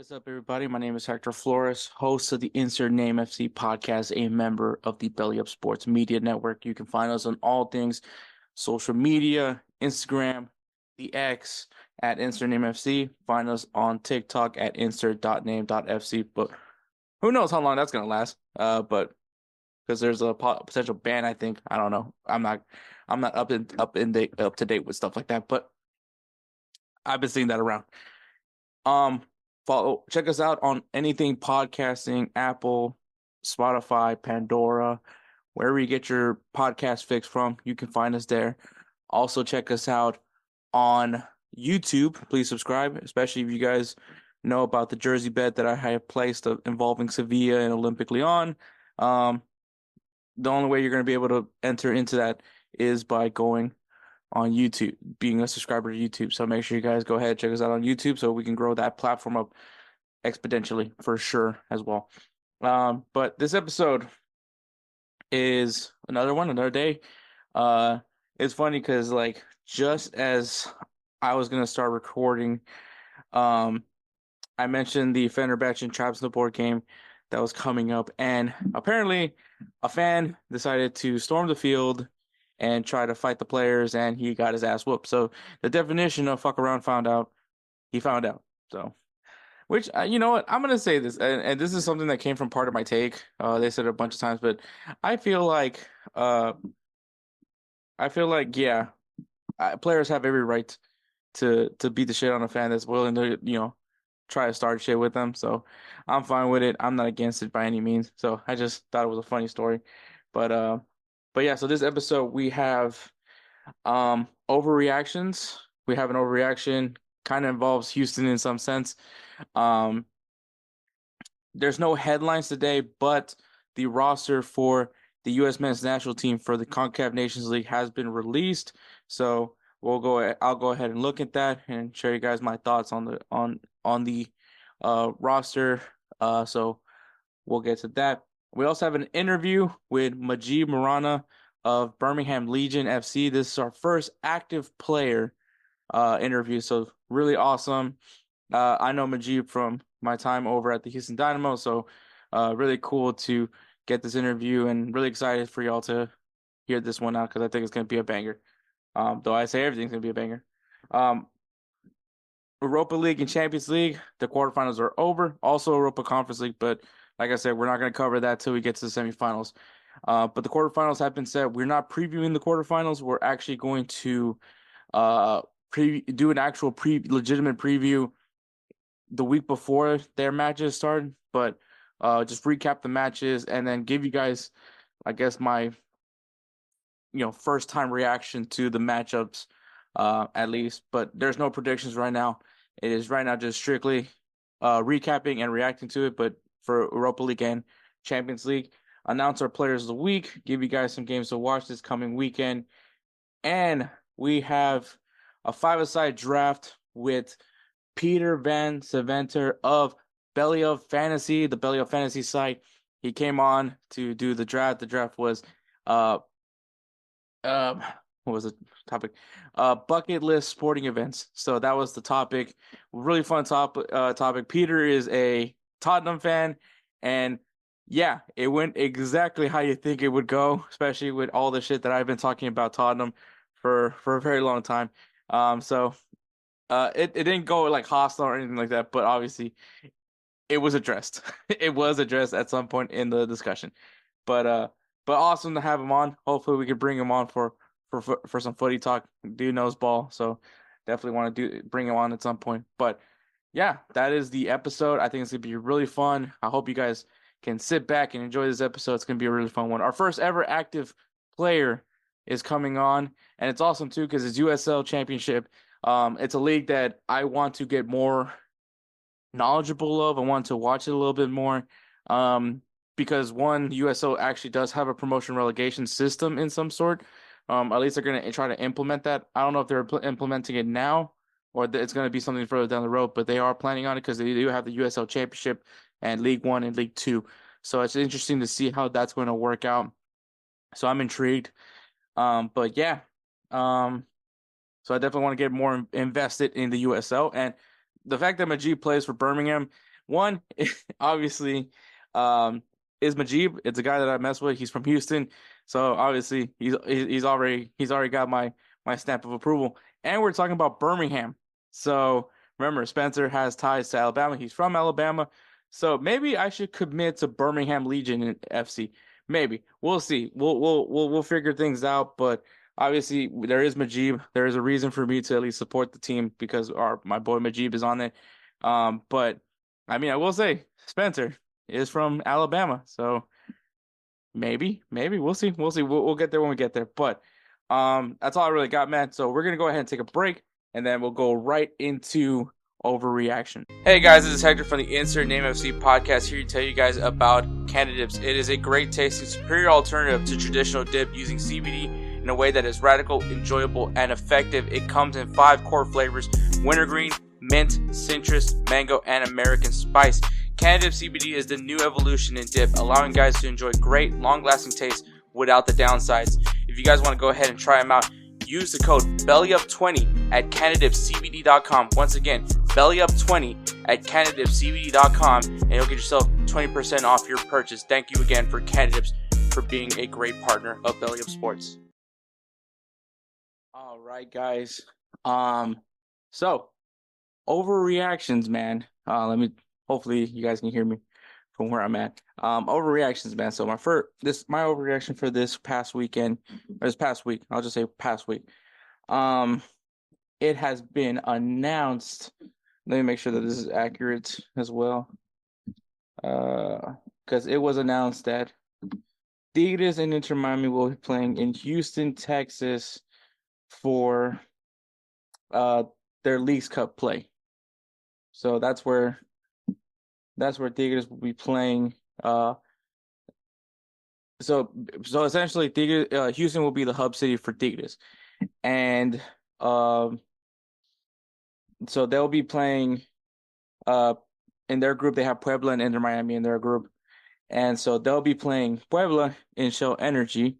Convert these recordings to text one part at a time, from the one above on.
is up, everybody? My name is Hector Flores, host of the Insert Name FC podcast, a member of the BellyUpSports Media Network. You can find us on all things social media, Instagram, the X at Insert Name FC. Find us on TikTok at insert.name.fc. But who knows how long that's gonna last? But because there's a potential ban, I think. I don't know. I'm not up to date with stuff like that. But I've been seeing that around. Check us out on anything podcasting, Apple, Spotify, Pandora, wherever you get your podcast fix from, you can find us there. Also check us out on YouTube. Please subscribe, especially if you guys know about the jersey bet that I have placed involving Sevilla and Olympic Lyon. The only way you're going to be able to enter into that is by going on YouTube, being a subscriber to YouTube. So make sure you guys go ahead and check us out on YouTube so we can grow that platform up exponentially for sure as well. But this episode is another day. It's funny because just as I was gonna start recording, I mentioned the Fenerbahce and Trabzonspor game that was coming up, and apparently a fan decided to storm the field and try to fight the players, and he got his ass whooped. So the definition of fuck around found out, he found out. So, which, you know what, I'm going to say this, and this is something that came from part of my take. They said it a bunch of times, but I feel like, yeah, players have every right to beat the shit on a fan that's willing to, try to start shit with them. So I'm fine with it. I'm not against it by any means. So I just thought it was a funny story. But yeah, so this episode we have overreactions. We have an overreaction, kind of involves Houston in some sense. There's no headlines today, but the roster for the U.S. men's national team for the CONCACAF Nations League has been released. So I'll go ahead and look at that and share you guys my thoughts on the roster. So we'll get to that. We also have an interview with Mujeeb Murana of Birmingham Legion FC. This is our first active player interview, so really awesome. I know Mujeeb from my time over at the Houston Dynamo, so really cool to get this interview and really excited for y'all to hear this one out because I think it's going to be a banger. Though I say everything's going to be a banger. Europa League and Champions League, the quarterfinals are over. Also Europa Conference League, but like I said, we're not going to cover that till we get to the semifinals. But the quarterfinals have been set. We're not previewing the quarterfinals. We're actually going to do an actual legitimate preview the week before their matches start. But just recap the matches and then give you guys, I guess, my first time reaction to the matchups at least. But there's no predictions right now. It is right now just strictly recapping and reacting to it. But for Europa League and Champions League, announce our players of the week, give you guys some games to watch this coming weekend. And we have a five-a-side draft with Peter Van Seventer of Belly of Fantasy, the Belly of Fantasy site. He came on to do the draft. The draft was what was the topic? Bucket list sporting events. So that was the topic. Really fun topic. Peter is a Tottenham fan, and yeah, it went exactly how you think it would go, especially with all the shit that I've been talking about Tottenham for a very long time. So it didn't go like hostile or anything like that, but obviously it was addressed. It was addressed at some point in the discussion. But awesome to have him on. Hopefully we could bring him on for some footy talk. Dude knows ball, so definitely want to bring him on at some point. But yeah, that is the episode. I think it's gonna be really fun. I hope you guys can sit back and enjoy this episode. It's gonna be a really fun one. Our first ever active player is coming on, and it's awesome too because it's USL Championship. It's a league that I want to get more knowledgeable of. I want to watch it a little bit more. Because one, USL actually does have a promotion relegation system in some sort. At least they're going to try to implement that. I don't know if they're implementing it now or it's going to be something further down the road, but they are planning on it because they do have the USL Championship and League One and League Two. So it's interesting to see how that's going to work out. So I'm intrigued. But yeah, so I definitely want to get more invested in the USL. And the fact that Mujeeb plays for Birmingham, One, obviously, is Mujeeb. It's a guy that I mess with. He's from Houston, so obviously he's already got my stamp of approval. And we're talking about Birmingham. So remember, Spencer has ties to Alabama. He's from Alabama. So maybe I should commit to Birmingham Legion in FC. Maybe. We'll see. We'll figure things out. But obviously there is Mujeeb. There is a reason for me to at least support the team because my boy Mujeeb is on it. But I mean I will say Spencer is from Alabama. So maybe we'll see. We'll get there when we get there. But that's all I really got, man. So we're gonna go ahead and take a break, and then we'll go right into overreaction. Hey guys, this is Hector from the Insert Name FC podcast, here to tell you guys about Canada Dips. It is a great tasting, superior alternative to traditional dip using CBD in a way that is radical, enjoyable, and effective. It comes in 5 core flavors: wintergreen, mint, citrus, mango, and American spice. Canada Dip CBD is the new evolution in dip, allowing guys to enjoy great, long-lasting taste without the downsides. If you guys want to go ahead and try them out, use the code BellyUp20 at CanadaDipCBD.com. Once again, BellyUp20 at CanadaDipCBD.com, and you'll get yourself 20% off your purchase. Thank you again for Canada Dips for being a great partner of BellyUpSports. All right, guys. So overreactions, man. Hopefully you guys can hear me from where I'm at. Overreactions, man. So my overreaction for this past week, I'll just say past week. It has been announced. Let me make sure that this is accurate as well. Because it was announced that Tigres and Inter Miami will be playing in Houston, Texas for their Leagues Cup play. So that's where Tigres will be playing. So essentially, Houston will be the hub city for Tigres, and so they'll be playing. In their group, they have Puebla and Inter Miami in their group, and so they'll be playing Puebla in Shell Energy,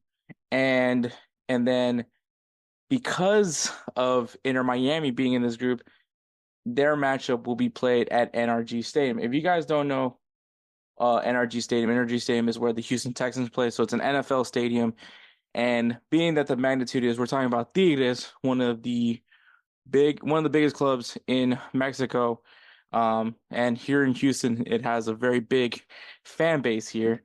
and then because of Inter Miami being in this group, their matchup will be played at NRG Stadium. If you guys don't know NRG Stadium is where the Houston Texans play, so it's an NFL stadium. And being that the magnitude is, we're talking about Tigres, one of the biggest clubs in Mexico, and here in Houston, it has a very big fan base here.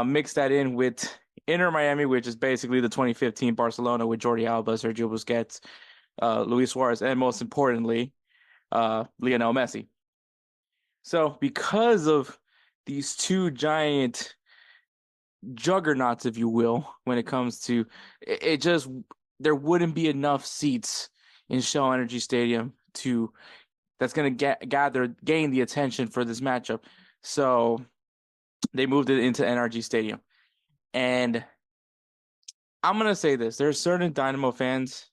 Mix that in with Inter Miami, which is basically the 2015 Barcelona with Jordi Alba, Sergio Busquets, Luis Suarez, and most importantly, Lionel Messi. So because of these two giant juggernauts, if you will, when it comes to it, there wouldn't be enough seats in Shell Energy Stadium that's going to gain the attention for this matchup. So they moved it into NRG Stadium. And I'm going to say this. There are certain Dynamo fans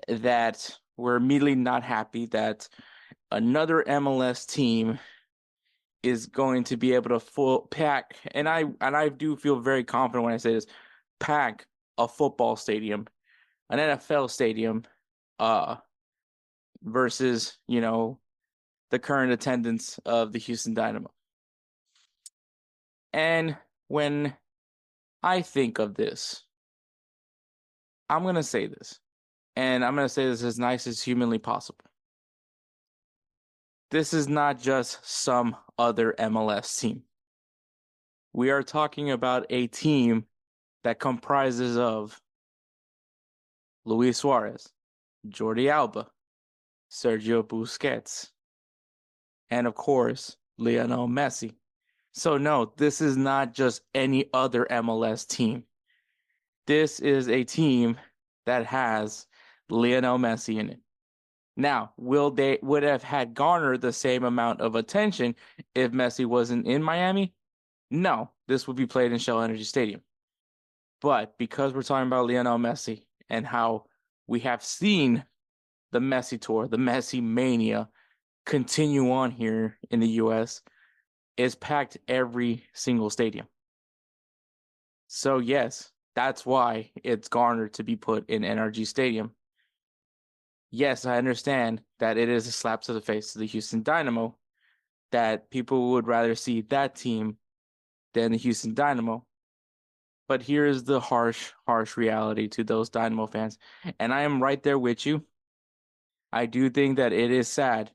that were immediately not happy that another MLS team is going to be able to full pack, and I do feel very confident when I say this, pack a football stadium, an NFL stadium, versus, the current attendance of the Houston Dynamo. And when I think of this, I'm going to say this, and I'm going to say this as nice as humanly possible. This is not just some other MLS team. We are talking about a team that comprises of Luis Suarez, Jordi Alba, Sergio Busquets, and of course, Lionel Messi. So no, this is not just any other MLS team. This is a team that has Lionel Messi in it. Now, would have had garnered the same amount of attention if Messi wasn't in Miami? No, this would be played in Shell Energy Stadium. But because we're talking about Lionel Messi and how we have seen the Messi tour, the Messi mania, continue on here in the U.S., it's packed every single stadium. So yes, that's why it's garnered to be put in NRG Stadium. Yes, I understand that it is a slap to the face to the Houston Dynamo, that people would rather see that team than the Houston Dynamo. But here's the harsh, harsh reality to those Dynamo fans. And I am right there with you. I do think that it is sad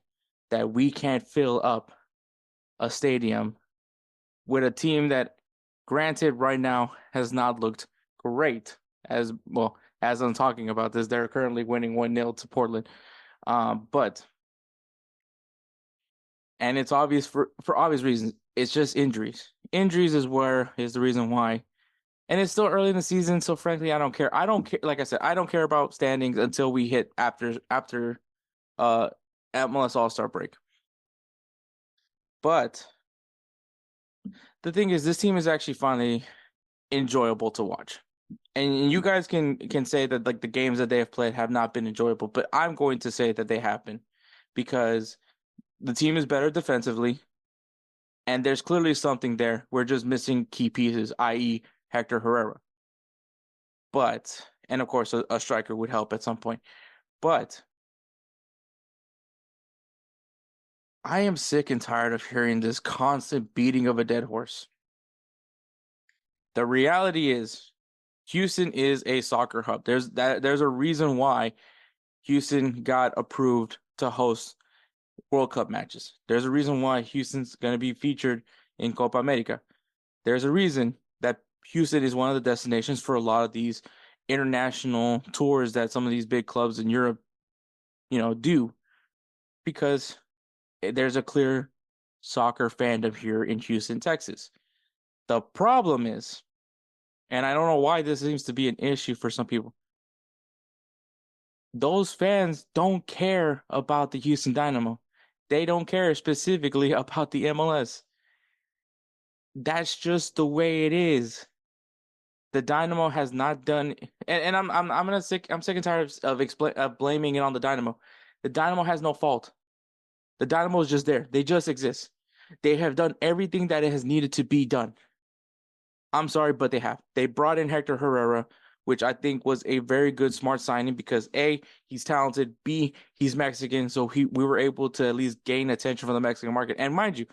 that we can't fill up a stadium with a team that, granted, right now has not looked great. As well, as I'm talking about this, they're currently winning 1-0 to Portland. But and it's obvious for obvious reasons. It's just injuries. Injuries is the reason why. And it's still early in the season, so frankly, I don't care. I don't care. Like I said, I don't care about standings until we hit after uh MLS All-Star break. But the thing is, this team is actually finally enjoyable to watch. And you guys can say that like the games that they have played have not been enjoyable, but I'm going to say that they have been, because the team is better defensively, and there's clearly something there. We're just missing key pieces, i.e., Hector Herrera. But, and of course, a striker would help at some point. But I am sick and tired of hearing this constant beating of a dead horse. The reality is, Houston is a soccer hub. There's a reason why Houston got approved to host World Cup matches. There's a reason why Houston's going to be featured in Copa America. There's a reason that Houston is one of the destinations for a lot of these international tours that some of these big clubs in Europe, do, because there's a clear soccer fandom here in Houston, Texas. The problem is, and I don't know why this seems to be an issue for some people, those fans don't care about the Houston Dynamo. They don't care specifically about the MLS. That's just the way it is. The Dynamo has not done, and I'm sick and tired of blaming it on the Dynamo. The Dynamo has no fault. The Dynamo is just there. They just exist. They have done everything that it has needed to be done. I'm sorry, but they have. They brought in Hector Herrera, which I think was a very good, smart signing because A, he's talented, B, he's Mexican, so we were able to at least gain attention from the Mexican market. And mind you,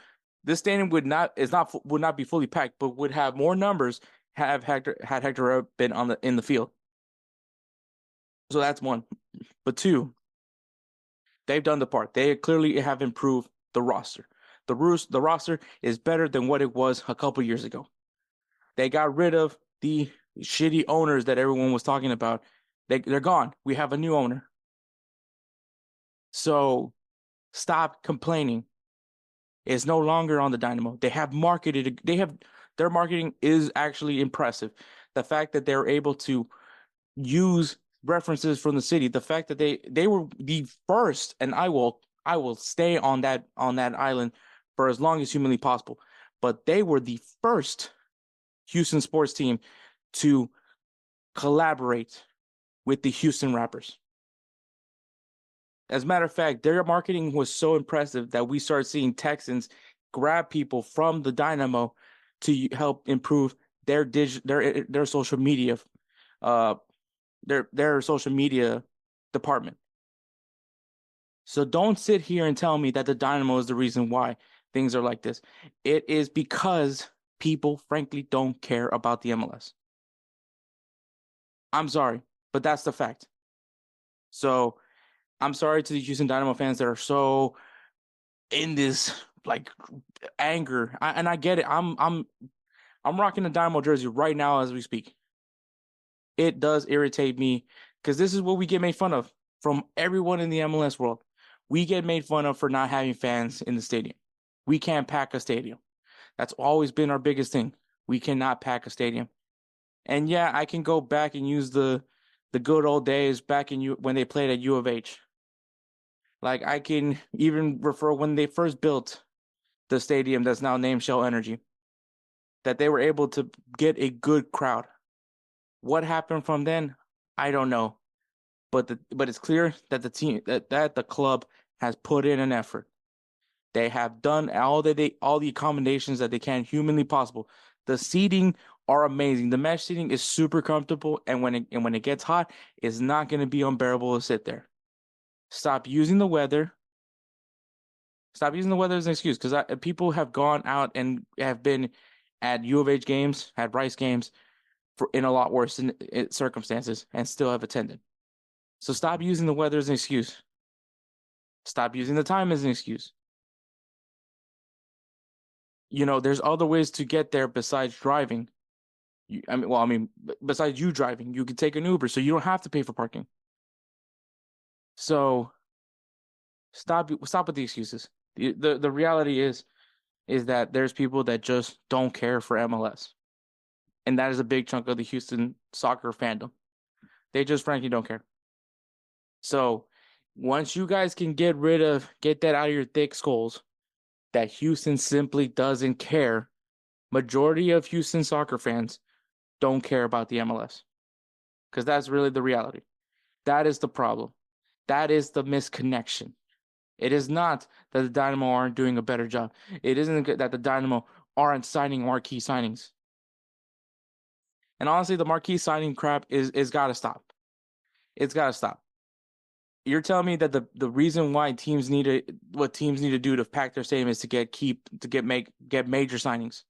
this stadium would not be fully packed, but would have more numbers had Hector Herrera been in the field. So that's one. But two, they've done the part. They clearly have improved the roster. The roster is better than what it was a couple years ago. They got rid of the shitty owners that everyone was talking about. They're gone. We have a new owner. So stop complaining. It's no longer on the Dynamo. They have marketed. Their marketing is actually impressive. The fact that they're able to use references from the city, the fact that they were the first, and I will stay on that island for as long as humanly possible. But they were the first Houston sports team to collaborate with the Houston Rappers. As a matter of fact, their marketing was so impressive that we started seeing Texans grab people from the Dynamo to help improve their social media, their social media department. So don't sit here and tell me that the Dynamo is the reason why things are like this. It is because people, frankly, don't care about the MLS. I'm sorry, but that's the fact. So I'm sorry to the Houston Dynamo fans that are so in this like anger. I get it. I'm rocking the Dynamo jersey right now as we speak. It does irritate me because this is what we get made fun of from everyone in the MLS world. We get made fun of for not having fans in the stadium. We can't pack a stadium. That's always been our biggest thing. We cannot pack a stadium. And yeah, I can go back and use the good old days back when they played at U of H. Like I can even refer when they first built the stadium that's now named Shell Energy, that they were able to get a good crowd. What happened from then, I don't know. But it's clear that the team that the club has put in an effort. They have done all the accommodations that they can humanly possible. The seating are amazing. The mesh seating is super comfortable, and when it gets hot, it's not going to be unbearable to sit there. Stop using the weather Stop using the weather as an excuse because people have gone out and have been at U of H games, at Rice games, in a lot worse circumstances and still have attended. So stop using the weather as an excuse. Stop using the time as an excuse. There's other ways to get there besides driving. Besides you driving, you can take an Uber, so you don't have to pay for parking. So stop with the excuses. The reality is that there's people that just don't care for MLS. And that is a big chunk of the Houston soccer fandom. They just frankly don't care. So once you guys can get that out of your thick skulls, that Houston simply doesn't care. Majority of Houston soccer fans don't care about the MLS. Because that's really the reality. That is the problem. That is the misconnection. It is not that the Dynamo aren't doing a better job. It isn't that the Dynamo aren't signing marquee signings. And honestly, the marquee signing crap is got to stop. It's got to stop. You're telling me that the reason why teams need to do to pack their stadium is to get major signings.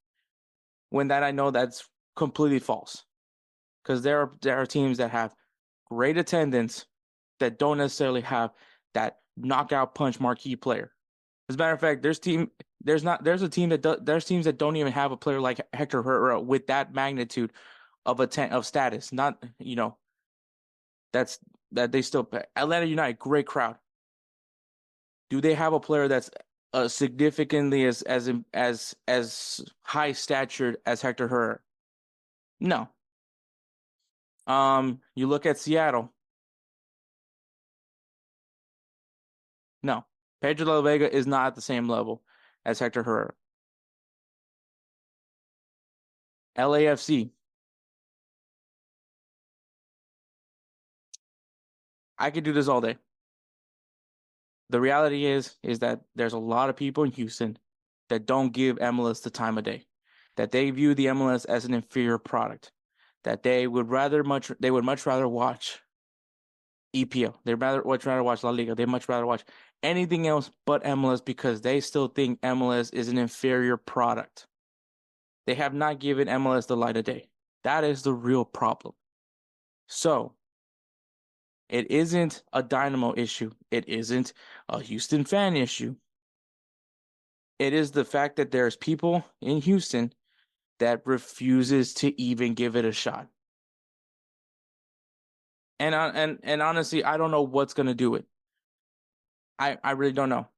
When that I know that's completely false. Because there are teams that have great attendance that don't necessarily have that knockout punch marquee player. As a matter of fact, there's teams that don't even have a player like Hector Herrera with that magnitude of status. Not that they still pay. Atlanta United, great crowd. Do they have a player that's significantly as high statured as Hector Herrera? No. You look at Seattle. No. Pedro de la Vega is not at the same level as Hector Herrera. LAFC. I could do this all day. The reality is that there's a lot of people in Houston that don't give MLS the time of day, that they view the MLS as an inferior product, that they would much rather watch EPL. They'd much rather watch La Liga. They'd much rather watch anything else but MLS because they still think MLS is an inferior product. They have not given MLS the light of day. That is the real problem. So, it isn't a Dynamo issue. It isn't a Houston fan issue. It is the fact that there's people in Houston that refuses to even give it a shot. And honestly, I don't know what's gonna do it. I really don't know.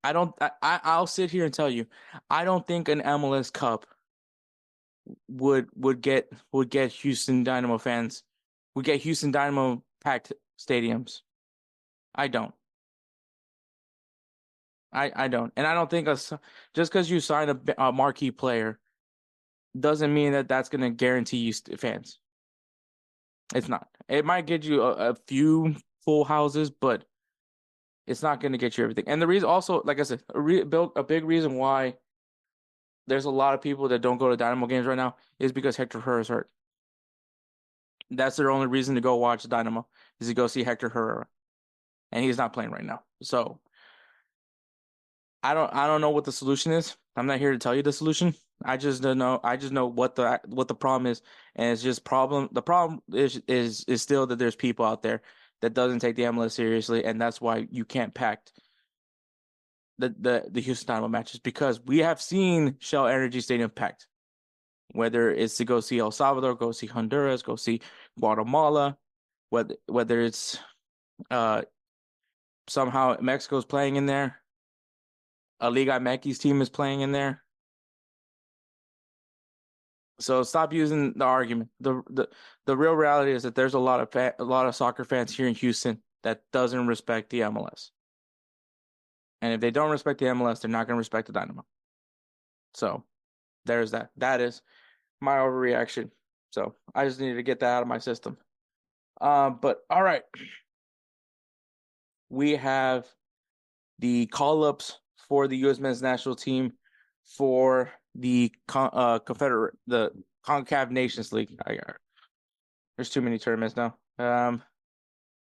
I'll sit here and tell you, I don't think an MLS Cup would get Houston Dynamo fans, would get Houston Dynamo packed stadiums. I don't. I don't. And I don't think just because you sign a marquee player doesn't mean that that's going to guarantee you fans. It's not. It might get you a few full houses, but it's not going to get you everything. And the reason also, like I said, a big reason why there's a lot of people that don't go to Dynamo games right now is because Hector Herrera is hurt. That's their only reason to go watch Dynamo is to go see Hector Herrera. And he's not playing right now. So I don't know what the solution is. I'm not here to tell you the solution. I just don't know. I just know what the problem is, and it's just problem. The problem is still that there's people out there that doesn't take the MLS seriously, and that's why you can't pack the Houston Dynamo matches because we have seen Shell Energy Stadium packed. Whether it's to go see El Salvador, go see Honduras, go see Guatemala, whether it's somehow Mexico's playing in there. A Liga MX team is playing in there. So stop using the argument. The real reality is that there's a lot of soccer fans here in Houston that doesn't respect the MLS. And if they don't respect the MLS, they're not going to respect the Dynamo. So there's that. That is my overreaction. So I just needed to get that out of my system. But all right. We have the call-ups for the U.S. men's national team for the CONCACAF Nations League. There's too many tournaments now.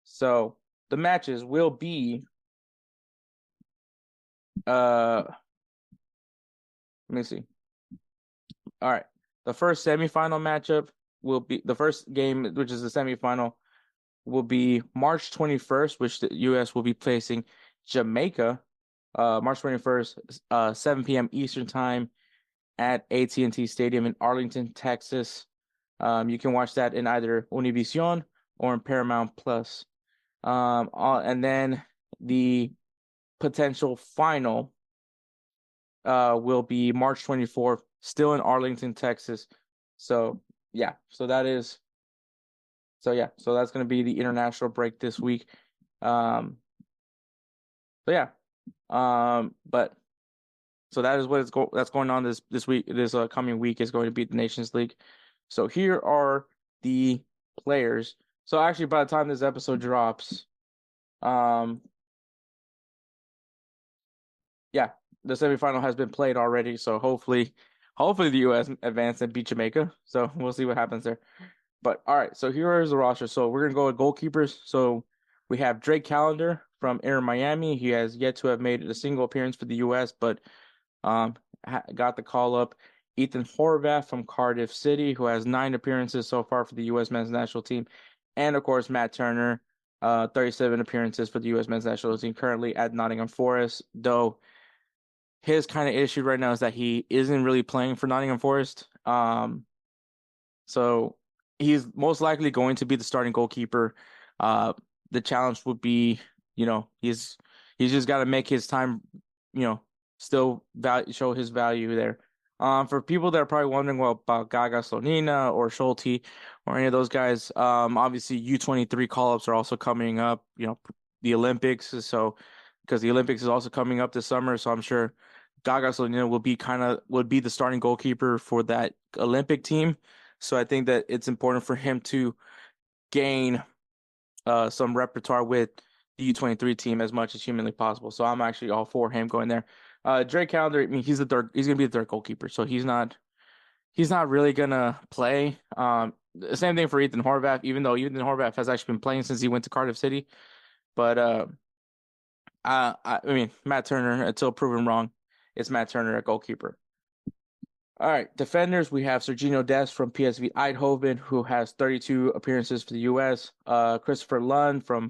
So the matches will be Let me see. All right. The first semifinal matchup will be the first game, which is the semifinal, will be March 21st, which the U.S. will be facing Jamaica. March 21st, 7 p.m. Eastern time at AT&T Stadium in Arlington, Texas. You can watch that in either Univision or in Paramount Plus. And then the potential final will be March 24th, still in Arlington, Texas. So yeah, so that's going to be the international break this week. Um, so yeah, but so that is that's going on this week. This coming week is going to be the Nations League. So here are the players. So actually, by the time this episode drops, um, yeah, the semifinal has been played already. So hopefully the U.S. advance and beat Jamaica. So we'll see what happens there. But all right, so here is the roster. So we're gonna go with goalkeepers. So we have Drake Callender from Inter Miami. He has yet to have made a single appearance for the U.S., but got the call up. Ethan Horvath from Cardiff City, who has 9 appearances so far for the U.S. men's national team, and of course Matt Turner, 37 appearances for the U.S. men's national team, currently at Nottingham Forest. Though his kind of issue right now is that he isn't really playing for Nottingham Forest. So he's most likely going to be the starting goalkeeper. The challenge would be, he's just got to make his time, still show his value there. For people that are probably wondering, well, about Gaga Slonina or Schulte or any of those guys, obviously U23 call-ups are also coming up, the Olympics. So because the Olympics is also coming up this summer, so I'm sure Gaga Slonina would be the starting goalkeeper for that Olympic team. So I think that it's important for him to gain some repertoire with the U23 team as much as humanly possible. So I'm actually all for him going there. Drake Callender, I mean, he's gonna be the third goalkeeper, so he's not really gonna play. The same thing for Ethan Horvath, even though Ethan Horvath has actually been playing since he went to Cardiff City. But I mean, Matt Turner, until proven wrong, it's Matt Turner at goalkeeper. All right, defenders, we have Serginho Dest from PSV Eindhoven, who has 32 appearances for the U.S. Christopher Lund from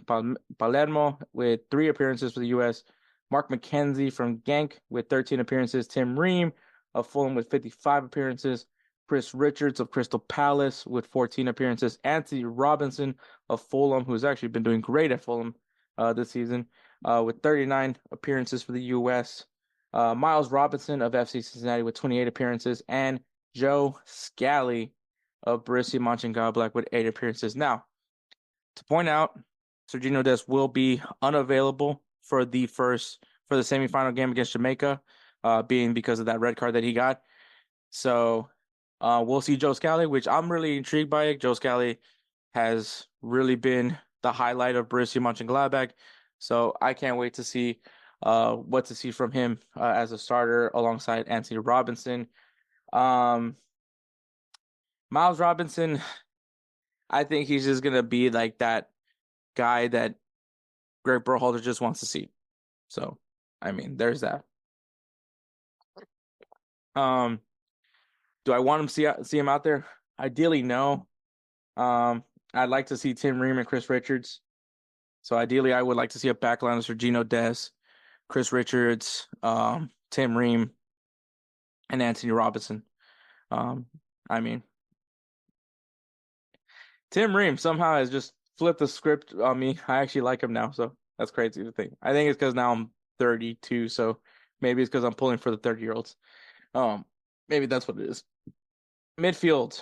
Palermo with 3 appearances for the U.S. Mark McKenzie from Genk with 13 appearances. Tim Ream of Fulham with 55 appearances. Chris Richards of Crystal Palace with 14 appearances. Anthony Robinson of Fulham, who's actually been doing great at Fulham this season, with 39 appearances for the U.S. Miles Robinson of FC Cincinnati with 28 appearances, and Joe Scally of Borussia Mönchengladbach with 8 appearances. Now, to point out, Serginho Dest will be unavailable for the semifinal game against Jamaica, being because of that red card that he got. So we'll see Joe Scally, which I'm really intrigued by it. Joe Scally has really been the highlight of Borussia Mönchengladbach. So I can't wait to see what to see from him as a starter alongside Anthony Robinson. Miles Robinson, I think he's just gonna be like that guy that Greg Berhalter just wants to see. So, I mean, there's that. Do I want him see him out there? Ideally, no. I'd like to see Tim Ream and Chris Richards. So ideally, I would like to see a backline of Serginho Dest, Chris Richards, Tim Ream, and Anthony Robinson. I mean, Tim Ream somehow has just flipped the script on me. I actually like him now, so that's crazy to think. I think it's because now I'm 32, so maybe it's because I'm pulling for the 30-year-olds. Maybe that's what it is. Midfield.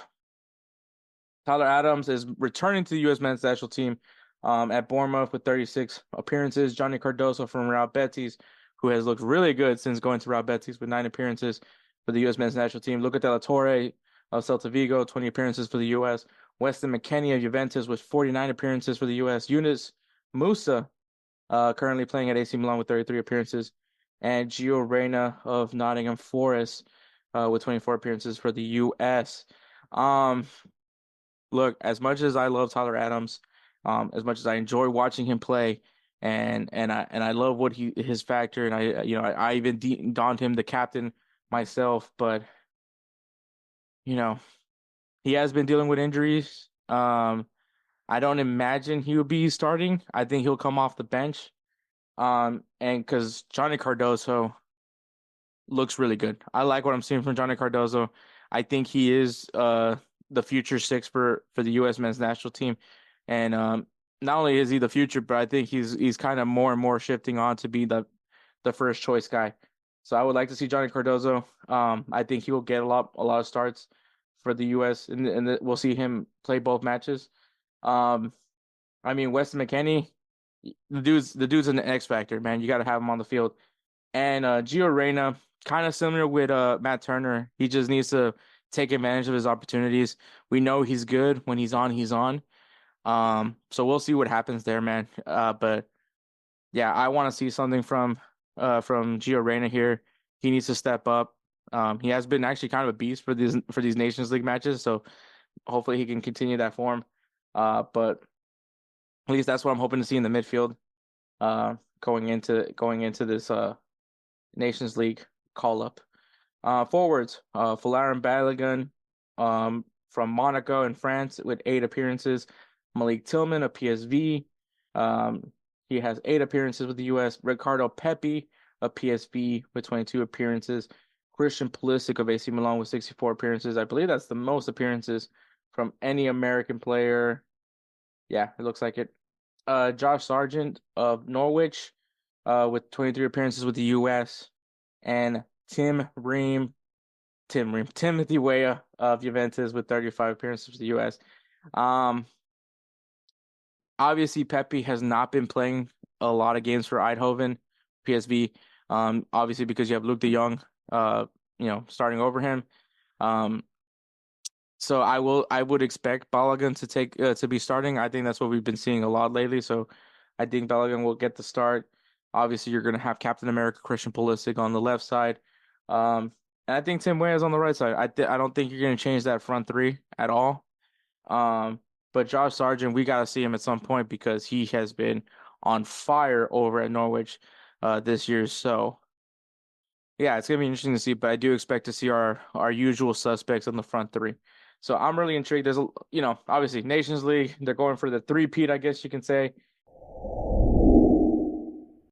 Tyler Adams is returning to the U.S. men's national team at Bournemouth with 36 appearances. Johnny Cardoso from Real Betis, who has looked really good since going to Real Betis with 9 appearances for the U.S. men's national team. Luca de la Torre of Celta Vigo, 20 appearances for the U.S. Weston McKennie of Juventus with 49 appearances for the U.S. Yunus Musa, currently playing at AC Milan with 33 appearances. And Gio Reyna of Nottingham Forest with 24 appearances for the U.S. Look, as much as I love Tyler Adams, as much as I enjoy watching him play, and I love what his factor, and I even donned him the captain myself, but you know he has been dealing with injuries. I don't imagine he will be starting. I think he'll come off the bench. And because Johnny Cardoso looks really good. I like what I'm seeing from Johnny Cardoso. I think he is the future six for the U.S. men's national team, and not only is he the future, but I think he's kind of more and more shifting on to be the first choice guy. So I would like to see Johnny Cardoso. I think he will get a lot of starts for the U.S. and we'll see him play both matches. I mean Weston McKennie, the dude's an X factor, man. You got to have him on the field. And Gio Reyna, kind of similar with Matt Turner. He just needs to take advantage of his opportunities. We know he's good when he's on, he's on. So we'll see what happens there, man. But yeah, I want to see something from Gio Reyna here. He needs to step up. He has been actually kind of a beast for these Nations League matches, so hopefully he can continue that form. But at least that's what I'm hoping to see in the midfield. Going into this Nations League call up. Forwards, Folarin Balogun from Monaco in France with 8 appearances. Malik Tillman of PSV. He has 8 appearances with the US. Ricardo Pepi of PSV with 22 appearances. Christian Pulisic of AC Milan with 64 appearances. I believe that's the most appearances from any American player. Yeah, it looks like it. Josh Sargent of Norwich with 23 appearances with the US. And Timothy Weah of Juventus with 35 appearances with the US. Obviously, Pepe has not been playing a lot of games for Eindhoven, PSV. Obviously, because you have Luke de Jong, starting over him. So I would expect Balogun to be starting. I think that's what we've been seeing a lot lately. So I think Balogun will get the start. Obviously, you're going to have Captain America Christian Pulisic on the left side. And I think Tim Weah is on the right side. I don't think you're going to change that front three at all. But Josh Sargent, we got to see him at some point because he has been on fire over at Norwich this year. So yeah, it's going to be interesting to see, but I do expect to see our usual suspects on the front three. So I'm really intrigued. There's obviously Nations League, they're going for the three-peat, I guess you can say.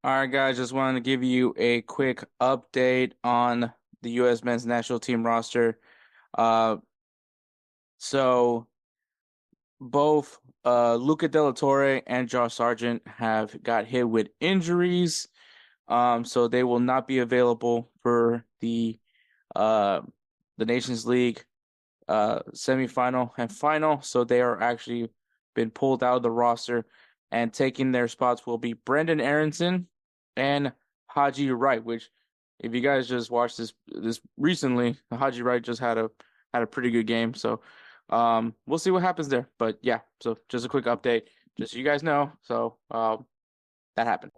All right, guys, just wanted to give you a quick update on the U.S. men's national team roster. So both Luca De La Torre and Josh Sargent have got hit with injuries. So they will not be available for the Nations League semifinal and final. So they are actually been pulled out of the roster, and taking their spots will be Brendan Aronson and Haji Wright, which if you guys just watched this recently, Haji Wright just had a pretty good game. So we'll see what happens there. But yeah, so just a quick update, just so you guys know. So that happened.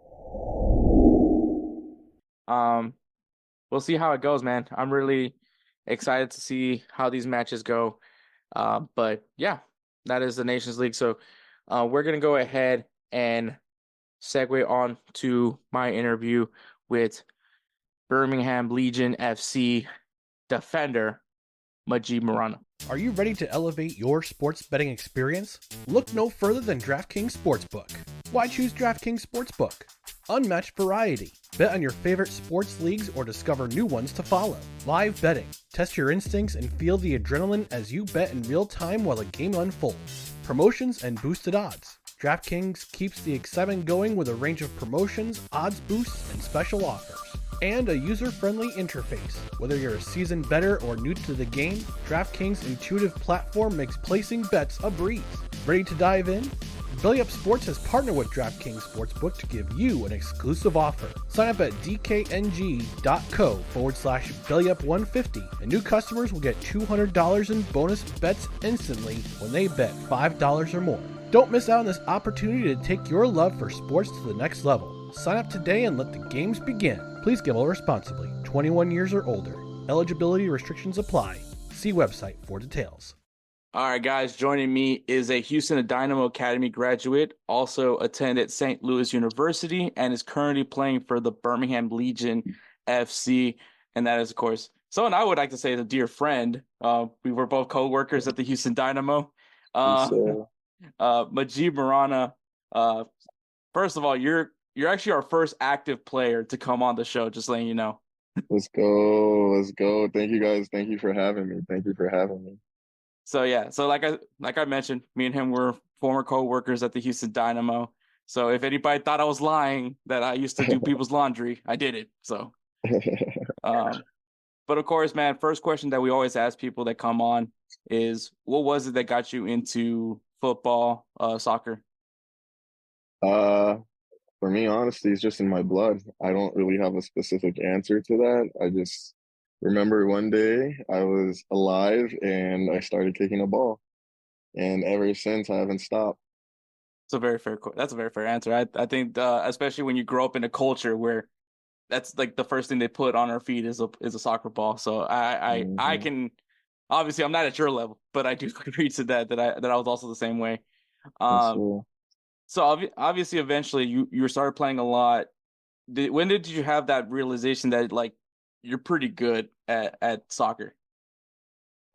We'll see how it goes, man. I'm really excited to see how these matches go. But yeah, that is the Nations League. So we're gonna go ahead and segue on to my interview with Birmingham Legion FC defender Mujeeb Murana. Are you ready to elevate your sports betting experience? Look no further than DraftKings Sportsbook. Why choose DraftKings Sportsbook? Unmatched variety. Bet on your favorite sports leagues or discover new ones to follow. Live betting. Test your instincts and feel the adrenaline as you bet in real time while the game unfolds. Promotions and boosted odds. DraftKings keeps the excitement going with a range of promotions, odds boosts, and special offers. And a user-friendly interface. Whether you're a seasoned bettor or new to the game, DraftKings' intuitive platform makes placing bets a breeze. Ready to dive in? BellyUpSports has partnered with DraftKings Sportsbook to give you an exclusive offer. Sign up at dkng.co/BellyUp150 and new customers will get $200 in bonus bets instantly when they bet $5 or more. Don't miss out on this opportunity to take your love for sports to the next level. Sign up today and let the games begin. Please gamble responsibly. 21 years or older. Eligibility restrictions apply. See website for details. All right, guys, joining me is a Houston Dynamo Academy graduate, also attended St. Louis University, and is currently playing for the Birmingham Legion FC. And that is, of course, someone I would like to say is a dear friend. We were both co-workers at the Houston Dynamo. Uh, So Mujeeb Murana. Uh, First of all, you're actually our first active player to come on the show, just letting you know. let's go. Let's go. Thank you guys. Thank you for having me. Thank you for having me. So yeah, so like I mentioned, me and him were former co-workers at the Houston Dynamo. So if anybody thought I was lying that I used to do people's laundry, I did it. So um but of course, man, first question that we always ask people that come on is what was it that got you into football, soccer? uh, for me, honestly, it's just in my blood. I don't really have a specific answer to that. I just remember one day I was alive and I started kicking a ball, and ever since I haven't stopped. That's a very fair answer. I think especially when you grow up in a culture where that's like the first thing they put on our feet is a soccer ball. So I Hmm. can obviously I'm not at your level, but I do agree to that I was also the same way. And Um, so, so obviously eventually you started playing a lot. When did you have that realization that like you're pretty good at soccer?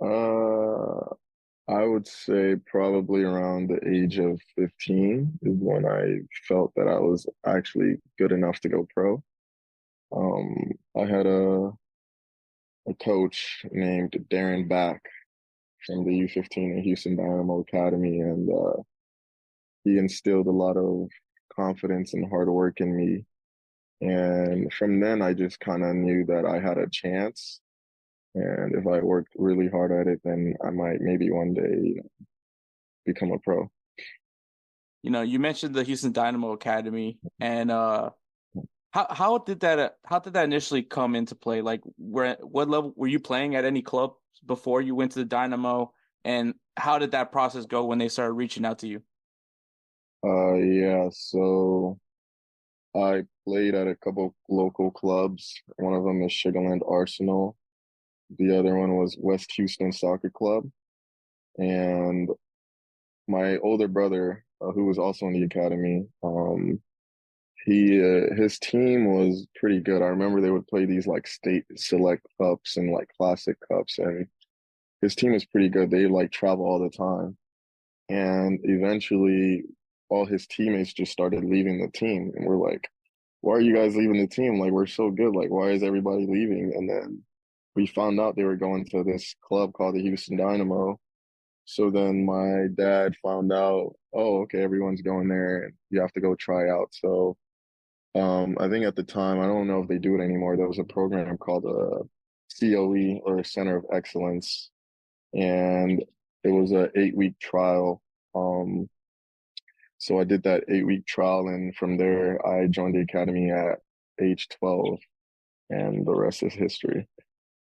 uh, I would say probably around the age of 15 is when I felt that I was actually good enough to go pro. I had a coach named Darren Back from the U15 at Houston Dynamo Academy, and he instilled a lot of confidence and hard work in me. And from then, I just kind of knew that I had a chance, and if I worked really hard at it, then I might maybe one day, become a pro. You mentioned the Houston Dynamo Academy, and how did that initially come into play? Like, what level were you playing at any club before you went to the Dynamo, and how did that process go when they started reaching out to you? Yeah, so I played at a couple local clubs. One of them is Sugarland Arsenal. The other one was West Houston Soccer Club. And my older brother, who was also in the academy, his team was pretty good. I remember they would play these like state select cups and like classic cups, and his team was pretty good. They like travel all the time, and eventually, all his teammates just started leaving the team, and we're like, "Why are you guys leaving the team? Like, we're so good. Like, why is everybody leaving?" And then we found out they were going to this club called the Houston Dynamo. So then my dad found out, oh, okay, everyone's going there and you have to go try out. So I think at the time, I don't know if they do it anymore. There was a program called a COE, or a Center of Excellence, and it was a 8-week trial. Um, so I did that 8-week trial, and from there I joined the academy at age 12, and the rest is history.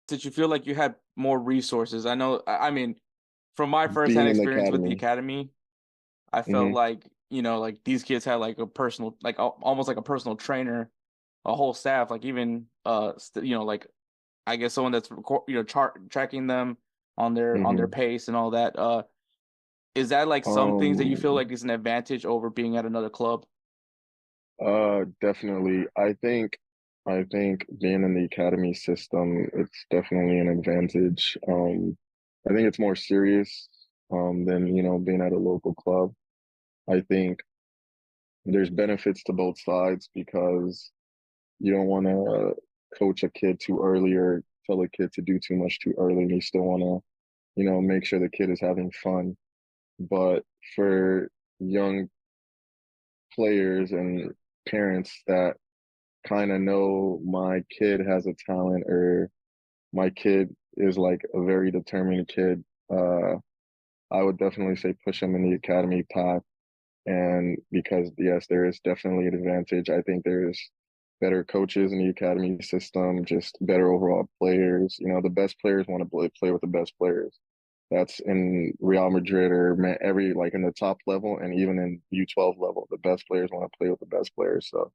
Did you feel like you had more resources? I know, I mean, from my Being firsthand in the experience with the academy. academy, I felt Hmm. like, like these kids had like a personal, like almost like a personal trainer, a whole staff, like even like I guess someone that's tracking them on their Hmm. pace and all that. Is that like some things that you feel Um, like is an advantage over being at another club? Definitely. I think being in the academy system, it's definitely an advantage. I think it's more serious, than, being at a local club. I think there's benefits to both sides because you don't want to coach a kid too early or tell a kid to do too much too early. You still want to, make sure the kid is having fun. But for young players and parents that kind of know my kid has a talent, or my kid is like a very determined kid, I would definitely say push him in the academy path. And because, yes, there is definitely an advantage. I think there's better coaches in the academy system, just better overall players. The best players want to play with the best players. That's in Real Madrid, or every, like, in the top level, and even in U12 level, the best players want to play with the best players. So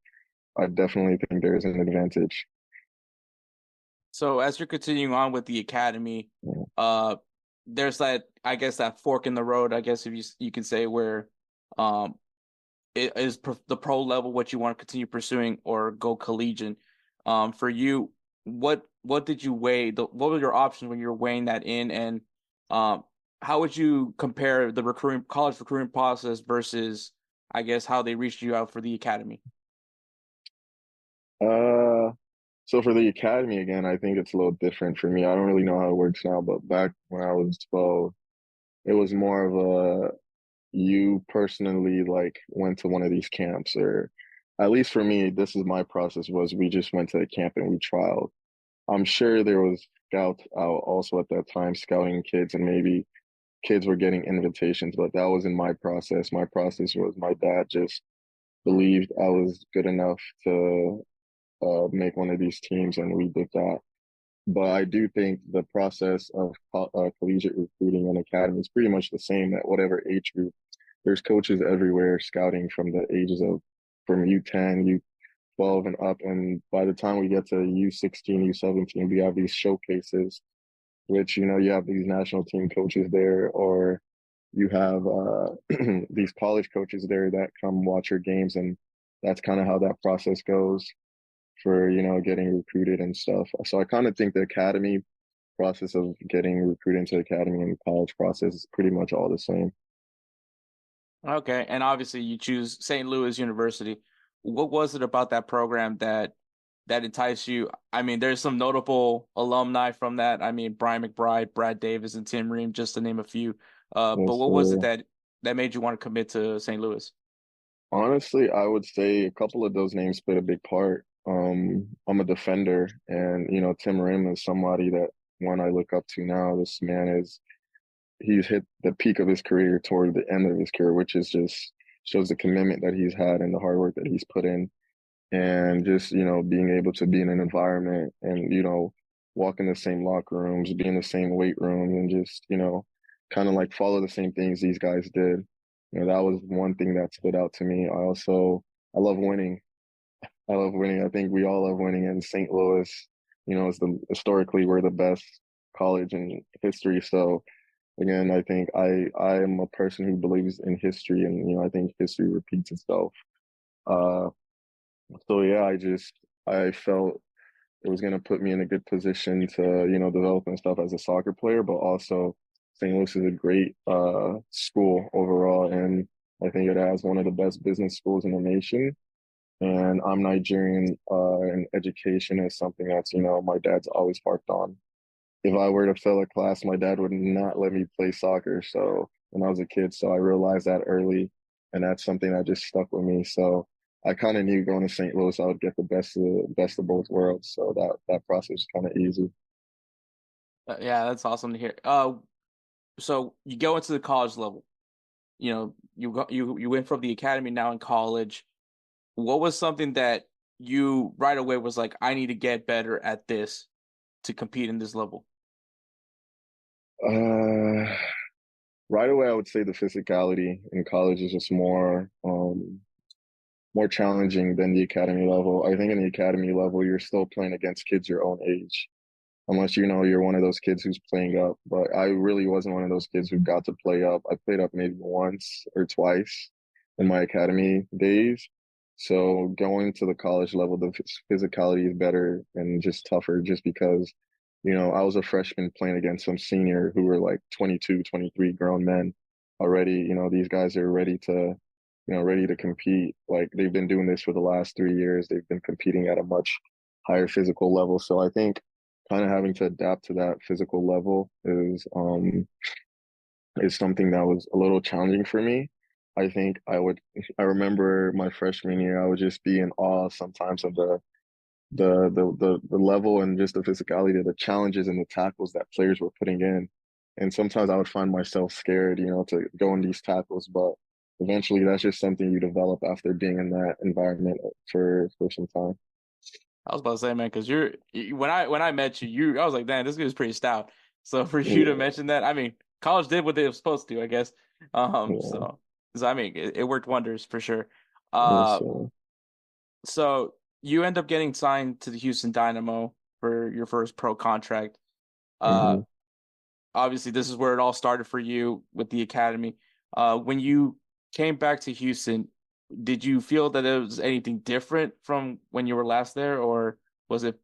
I definitely think there's an advantage. So as you're continuing on with the academy, Yeah. uh, there's that, I guess, that fork in the road, I guess, if you can say, where um the pro level what you want to continue pursuing or go collegiate. For you, what did you weigh? What were your options when you were weighing that in, and um, how would you compare the recruiting college recruiting process versus, I guess, how they reached you out for the academy? Uh, so for the academy again, I think it's a little different for me. I don't really know how it works now, but back when I was 12, it was more of a you personally like went to one of these camps, or at least for me, this is my process was we just went to the camp and we trialed. I'm sure there was scouts out also at that time scouting kids, and maybe kids were getting invitations, but that wasn't my process. My process was my dad just believed I was good enough to make one of these teams, and we did that. But I do think the process of collegiate recruiting and academy is pretty much the same at whatever age group. There's coaches everywhere scouting from the ages of from U10, U12 and up. And by the time we get to U16, U17, we have these showcases, which, you have these national team coaches there, or you have these college coaches there that come watch your games. And that's kind of how that process goes for, getting recruited and stuff. So I kind of think the academy process of getting recruited into the academy and college process is pretty much all the same. Okay, and obviously you choose St. Louis University. What was it about that program that enticed you? I mean, there's some notable alumni from that. I mean, Brian McBride, Brad Davis, and Tim Ream, just to name a few. But Yes, what was it sir. that made you want to commit to St. Louis? Honestly, I would say a couple of those names played a big part. I'm a defender, and Tim Rim is somebody that one I look up to now. This man is he's hit the peak of his career toward the end of his career, which is just shows the commitment that he's had and the hard work that he's put in, and just being able to be in an environment and walk in the same locker rooms, be in the same weight room, and just kind of like follow the same things these guys did. That was one thing that stood out to me. I love winning. I love winning. I think we all love winning. In St. Louis, it's historically we're the best college in history. So again, I think I am a person who believes in history, and I think history repeats itself. Uh, so yeah, I felt it was going to put me in a good position to develop and stuff as a soccer player, but also St. Louis is a great school overall, and I think it has one of the best business schools in the nation. And I'm Nigerian, and education is something that's my dad's always harped on. If I were to fail a class, my dad would not let me play soccer. So when I was a kid, so I realized that early, and that's something that just stuck with me. So I kind of knew going to St. Louis, I would get the best of both worlds. So that process was kind of easy. Yeah, that's awesome to hear. So you go into the college level. You went from the academy now in college. What was something that you right away was like, I need to get better at this to compete in this level? Uh, right away, I would say the physicality in college is just more challenging than the academy level. I think in the academy level, you're still playing against kids your own age, unless you're one of those kids who's playing up. But I really wasn't one of those kids who got to play up. I played up maybe once or twice in my academy days. So going to the college level, the physicality is better and just tougher just because, I was a freshman playing against some senior who were like 22, 23 grown men already. These guys are ready to compete. Like they've been doing this for the last 3 years. They've been competing at a much higher physical level. So I think kind of having to adapt to that physical level is something that was a little challenging for me. I remember my freshman year, I would just be in awe sometimes of the level and just the physicality of the challenges and the tackles that players were putting in. And sometimes I would find myself scared, to go in these tackles, but eventually that's just something you develop after being in that environment for some time. I was about to say, man, because when I met you, I was like, damn, this guy's pretty stout. So for you to Yeah, mention that, I mean, college did what they were supposed to, I guess. Um, yeah, so, so I mean, it worked wonders for sure. yeah. Uh, So, so you end up getting signed to the Houston Dynamo for your first pro contract. Uh, mhm. obviously this is where it all started for you with the academy. When you came back to Houston, did you feel that it was anything different from when you were last there, or was it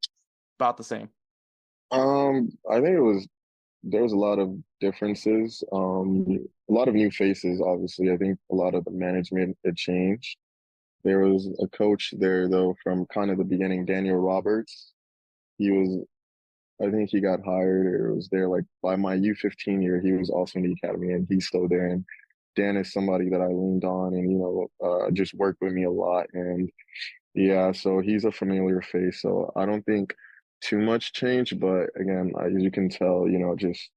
about the same? I think it was there was a lot of differences. A lot of new faces, obviously. I think a lot of the management had changed. There was a coach there though from kind of the beginning, Daniel Roberts. He was I think he got hired or was there like by my U15 year, he was also in the academy and he's still there. And Dan is somebody that I leaned on and, just worked with me a lot. And yeah, so he's a familiar face. So I don't think too much change, but again, as you can tell, just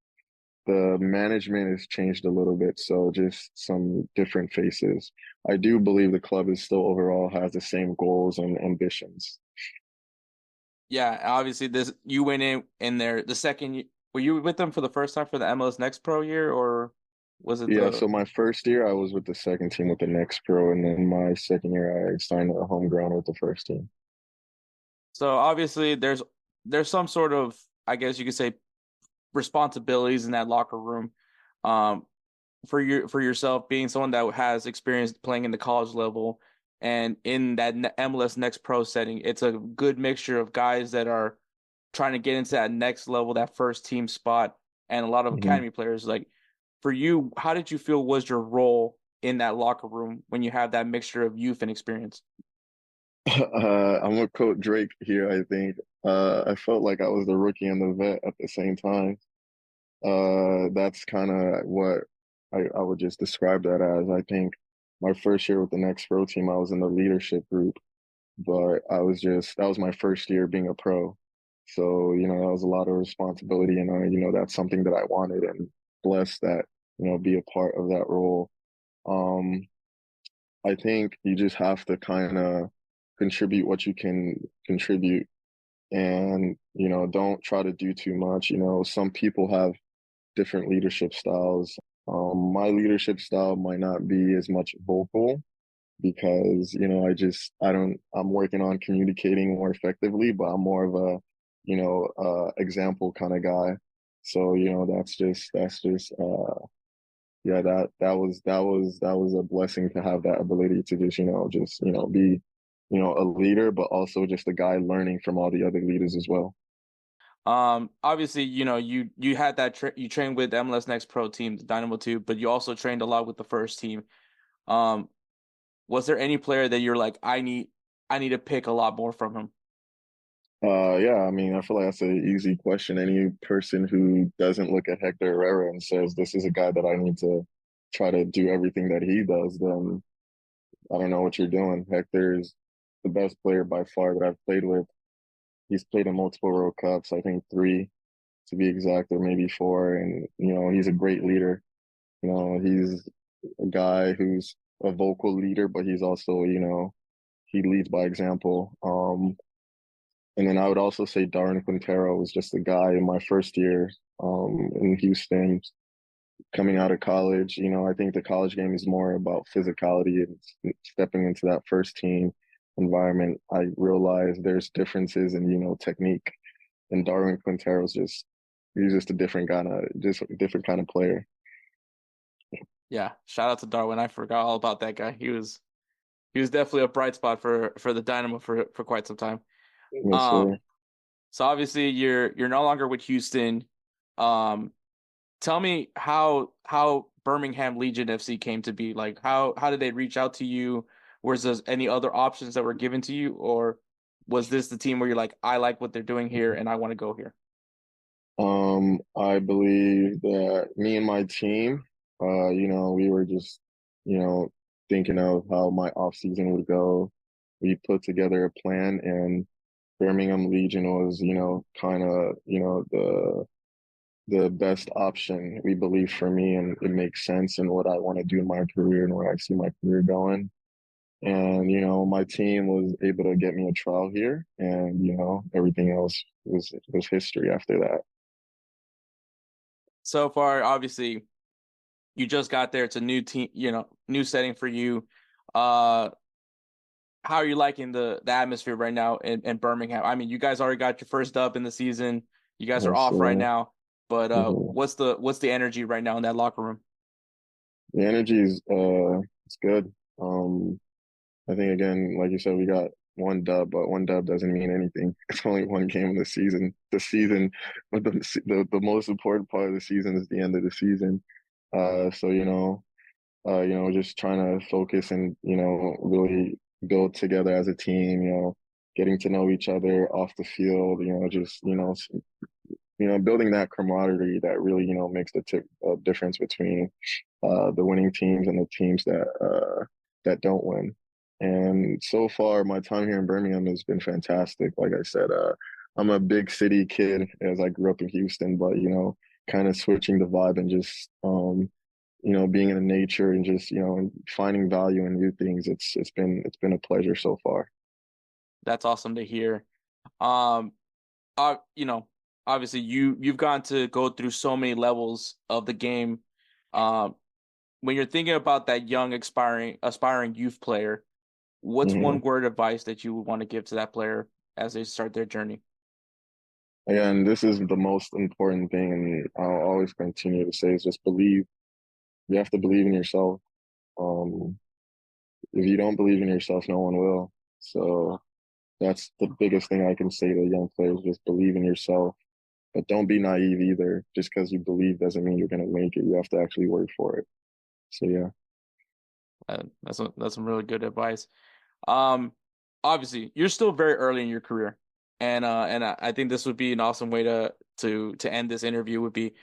the management has changed a little bit. So just some different faces. I do believe the club is still overall has the same goals and ambitions. Yeah, obviously this you went in there the second. Were you with them for the first time for the MLS Next Pro year, or was it Yeah, the? so my first year I was with the second team with the next pro, and then my second year I signed a home ground with the first team. So obviously there's some sort of, I guess you could say, responsibilities in that locker room, um, for yourself being someone that has experience playing in the college level and in that MLS Next Pro setting. It's a good mixture of guys that are trying to get into that next level, that first team spot, and a lot of Hmm. academy players. Like for you, how did you feel was your role in that locker room when you have that mixture of youth and experience? I'm gonna quote Drake here, I think. I felt like I was the rookie and the vet at the same time. That's kind of what I would just describe that as. I think my first year with the next pro team, I was in the leadership group, but that was my first year being a pro. So, that was a lot of responsibility and, that's something that I wanted and blessed that, be a part of that role. Um, I think you just have to kind of contribute what you can contribute and, don't try to do too much. Some people have different leadership styles. My leadership style might not be as much vocal because, I'm working on communicating more effectively, but I'm more of a, example kind of guy. So, yeah, that was a blessing to have that ability to be, a leader, but also just a guy learning from all the other leaders as well. Obviously, you had that you trained with the MLS Next Pro team, the Dynamo 2, but you also trained a lot with the first team. Um, was there any player that you're like, I need to pick a lot more from him? Yeah, I mean, I feel like that's an easy question. Any person who doesn't look at Hector Herrera and says this is a guy that I need to try to do everything that he does, then I don't know what you're doing. Hector is the best player by far that I've played with. He's played in multiple World Cups, I think three to be exact, or maybe four. And, he's a great leader. He's a guy who's a vocal leader, but he's also, he leads by example. And then I would also say Darwin Quintero was just a guy in my first year in Houston, coming out of college. I think the college game is more about physicality and stepping into that first team environment. I realized there's differences in, technique. And Darwin Quintero's he's just a different kind of player. Yeah, shout out to Darwin. I forgot all about that guy. He was definitely a bright spot for the Dynamo for quite some time. Yes, Um, sir. so obviously you're no longer with Houston. Um, Tell me how Birmingham Legion FC came to be. Like how did they reach out to you? Was there any other options that were given to you, or was this the team where you're like, I like what they're doing here and I want to go here? I believe that me and my team, we were just, you know, thinking of how my off season would go. We put together a plan and Birmingham Legion was, kind of, the best option we believe for me and it makes sense in what I want to do in my career and where I see my career going. And, my team was able to get me a trial here and, everything else was history after that. So far, obviously, you just got there. It's a new team, new setting for you. Uh, how are you liking the atmosphere right now in Birmingham? I mean, you guys already got your first dub in the season. You guys are Yes, off right sir. now. But Mhm. what's the energy right now in that locker room? The energy is it's good. I think again, like you said, we got one dub, but one dub doesn't mean anything. It's only one game of the season. The season, but the most important part of the season is the end of the season. So just trying to focus and really build together as a team. Getting to know each other off the field. Just building that camaraderie that really makes the difference between the winning teams and the teams that don't win. And so far, my time here in Birmingham has been fantastic. Like I said, I'm a big city kid as I grew up in Houston, but kind of switching the vibe and just being in the nature and just finding value in new things. It's been a pleasure so far. That's awesome to hear. Um, you know, obviously you've gotten to go through so many levels of the game. Um, when you're thinking about that young aspiring youth player, what's hmm one word of advice that you would want to give to that player as they start their journey? Again, this is the most important thing, and I'll always continue to say is just believe. You have to believe in yourself. Um, if you don't believe in yourself, no one will. So that's the biggest thing I can say to young players, just believe in yourself. But don't be naive either. Just because you believe doesn't mean you're gonna make it. You have to actually work for it. So yeah. That's some really good advice. Um, Obviously you're still very early in your career, and I think this would be an awesome way to end this interview. Would be,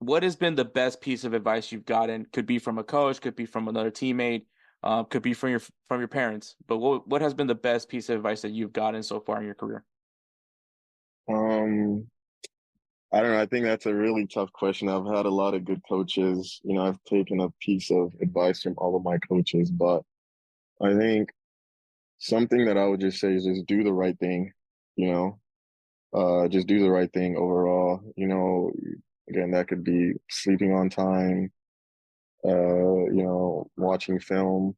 what has been the best piece of advice you've gotten? Could be from a coach, could be from another teammate, could be from your parents. But what has been the best piece of advice that you've gotten so far in your career? Um, I don't know. I think that's a really tough question. I've had a lot of good coaches. I've taken a piece of advice from all of my coaches, but I think something that I would just say is just do the right thing, you know, just do the right thing overall. Again, that could be sleeping on time, watching film.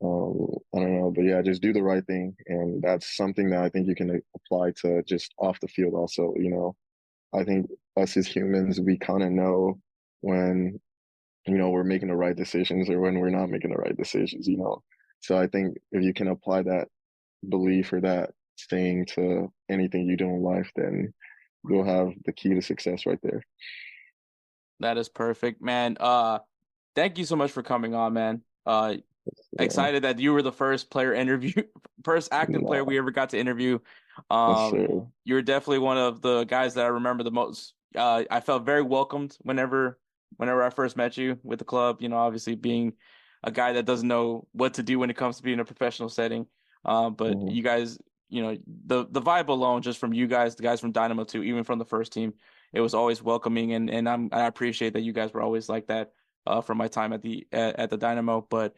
I don't know, but yeah, just do the right thing. And that's something that I think you can apply to just off the field also. I think us as humans, we kind of know when, we're making the right decisions or when we're not making the right decisions. So I think if you can apply that belief or that saying to anything you do in life, then you'll have the key to success right there. That is perfect, man. Thank you so much for coming on, man. Yeah, Excited that you were the first player interview, first active player nah, we ever got to interview. yes, Um, sir. you're definitely one of the guys that I remember the most. I felt very welcomed whenever I first met you with the club. Obviously being a guy that doesn't know what to do when it comes to being in a professional setting. But hmm you guys, the vibe alone, just from you guys, the guys from Dynamo too, even from the first team, it was always welcoming, and I appreciate that you guys were always like that. From my time at the Dynamo, but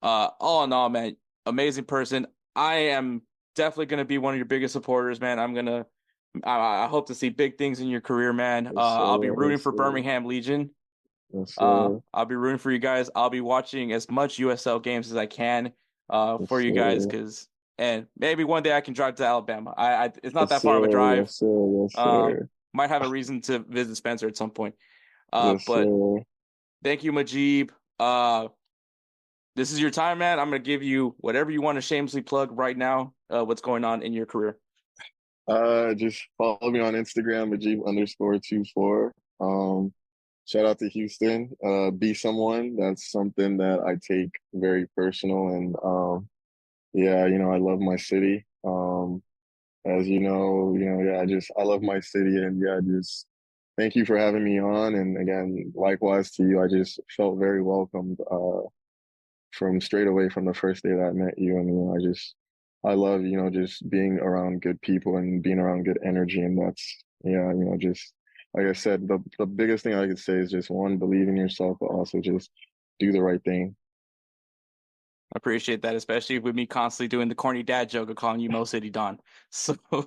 all in all, man, amazing person. I am definitely gonna be one of your biggest supporters, man. I hope to see big things in your career, man. Yes, I'll be sir. rooting Yes, for sir. Birmingham Legion. Yes, sir. I'll be rooting for you guys. I'll be watching as much USL games as I can, Yes, for you guys, sir. and maybe one day I can drive to Alabama. It's not Yes, that far of a sir. drive. Yes, sir. Yes, Um, sir. might have a reason to visit Spencer at some point. Yes, But sir. thank you, Mujeeb. This is your time, man. I'm gonna give you whatever you want to shamelessly plug right now. What's going on in your career? Just follow me on Instagram, Mujeeb_24. Shout out to Houston. Be someone. That's something that I take very personal. And yeah, I love my city. As yeah, I love my city. And yeah, just thank you for having me on. And again, likewise to you. I just felt very welcomed from straight away from the first day that I met you. And I love, just being around good people and being around good energy. And that's, yeah, just like I said, the biggest thing I could say is just one, believe in yourself, but also just do the right thing. I appreciate that, especially with me constantly doing the corny dad joke of calling you Mo City Don. So, But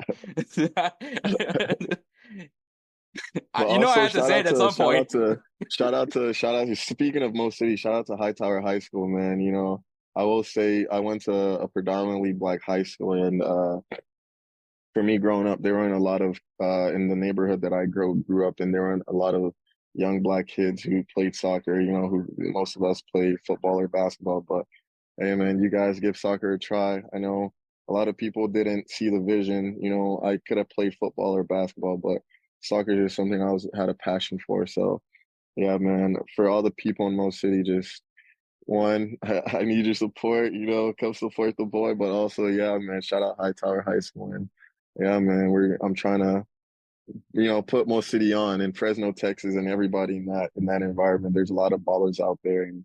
I also had to say it at some point. shout out to speaking of Mo City, shout out to Hightower High School, man. I will say I went to a predominantly black high school and for me growing up, there weren't a lot of in the neighborhood that I grew up in. There weren't a lot of young black kids who played soccer. You know, who most of us play football or basketball. But hey, man, you guys give soccer a try. I know a lot of people didn't see the vision. You know, I could have played football or basketball, but soccer is just something I was had a passion for. So yeah, man, for all the people in Mo City, just one, I need your support, you know, come support the boy, but also, yeah, man, shout out Hightower High School. And yeah, man, I'm trying to, you know, put Mo City on in Fresno, Texas, and everybody in that environment. There's a lot of ballers out there, and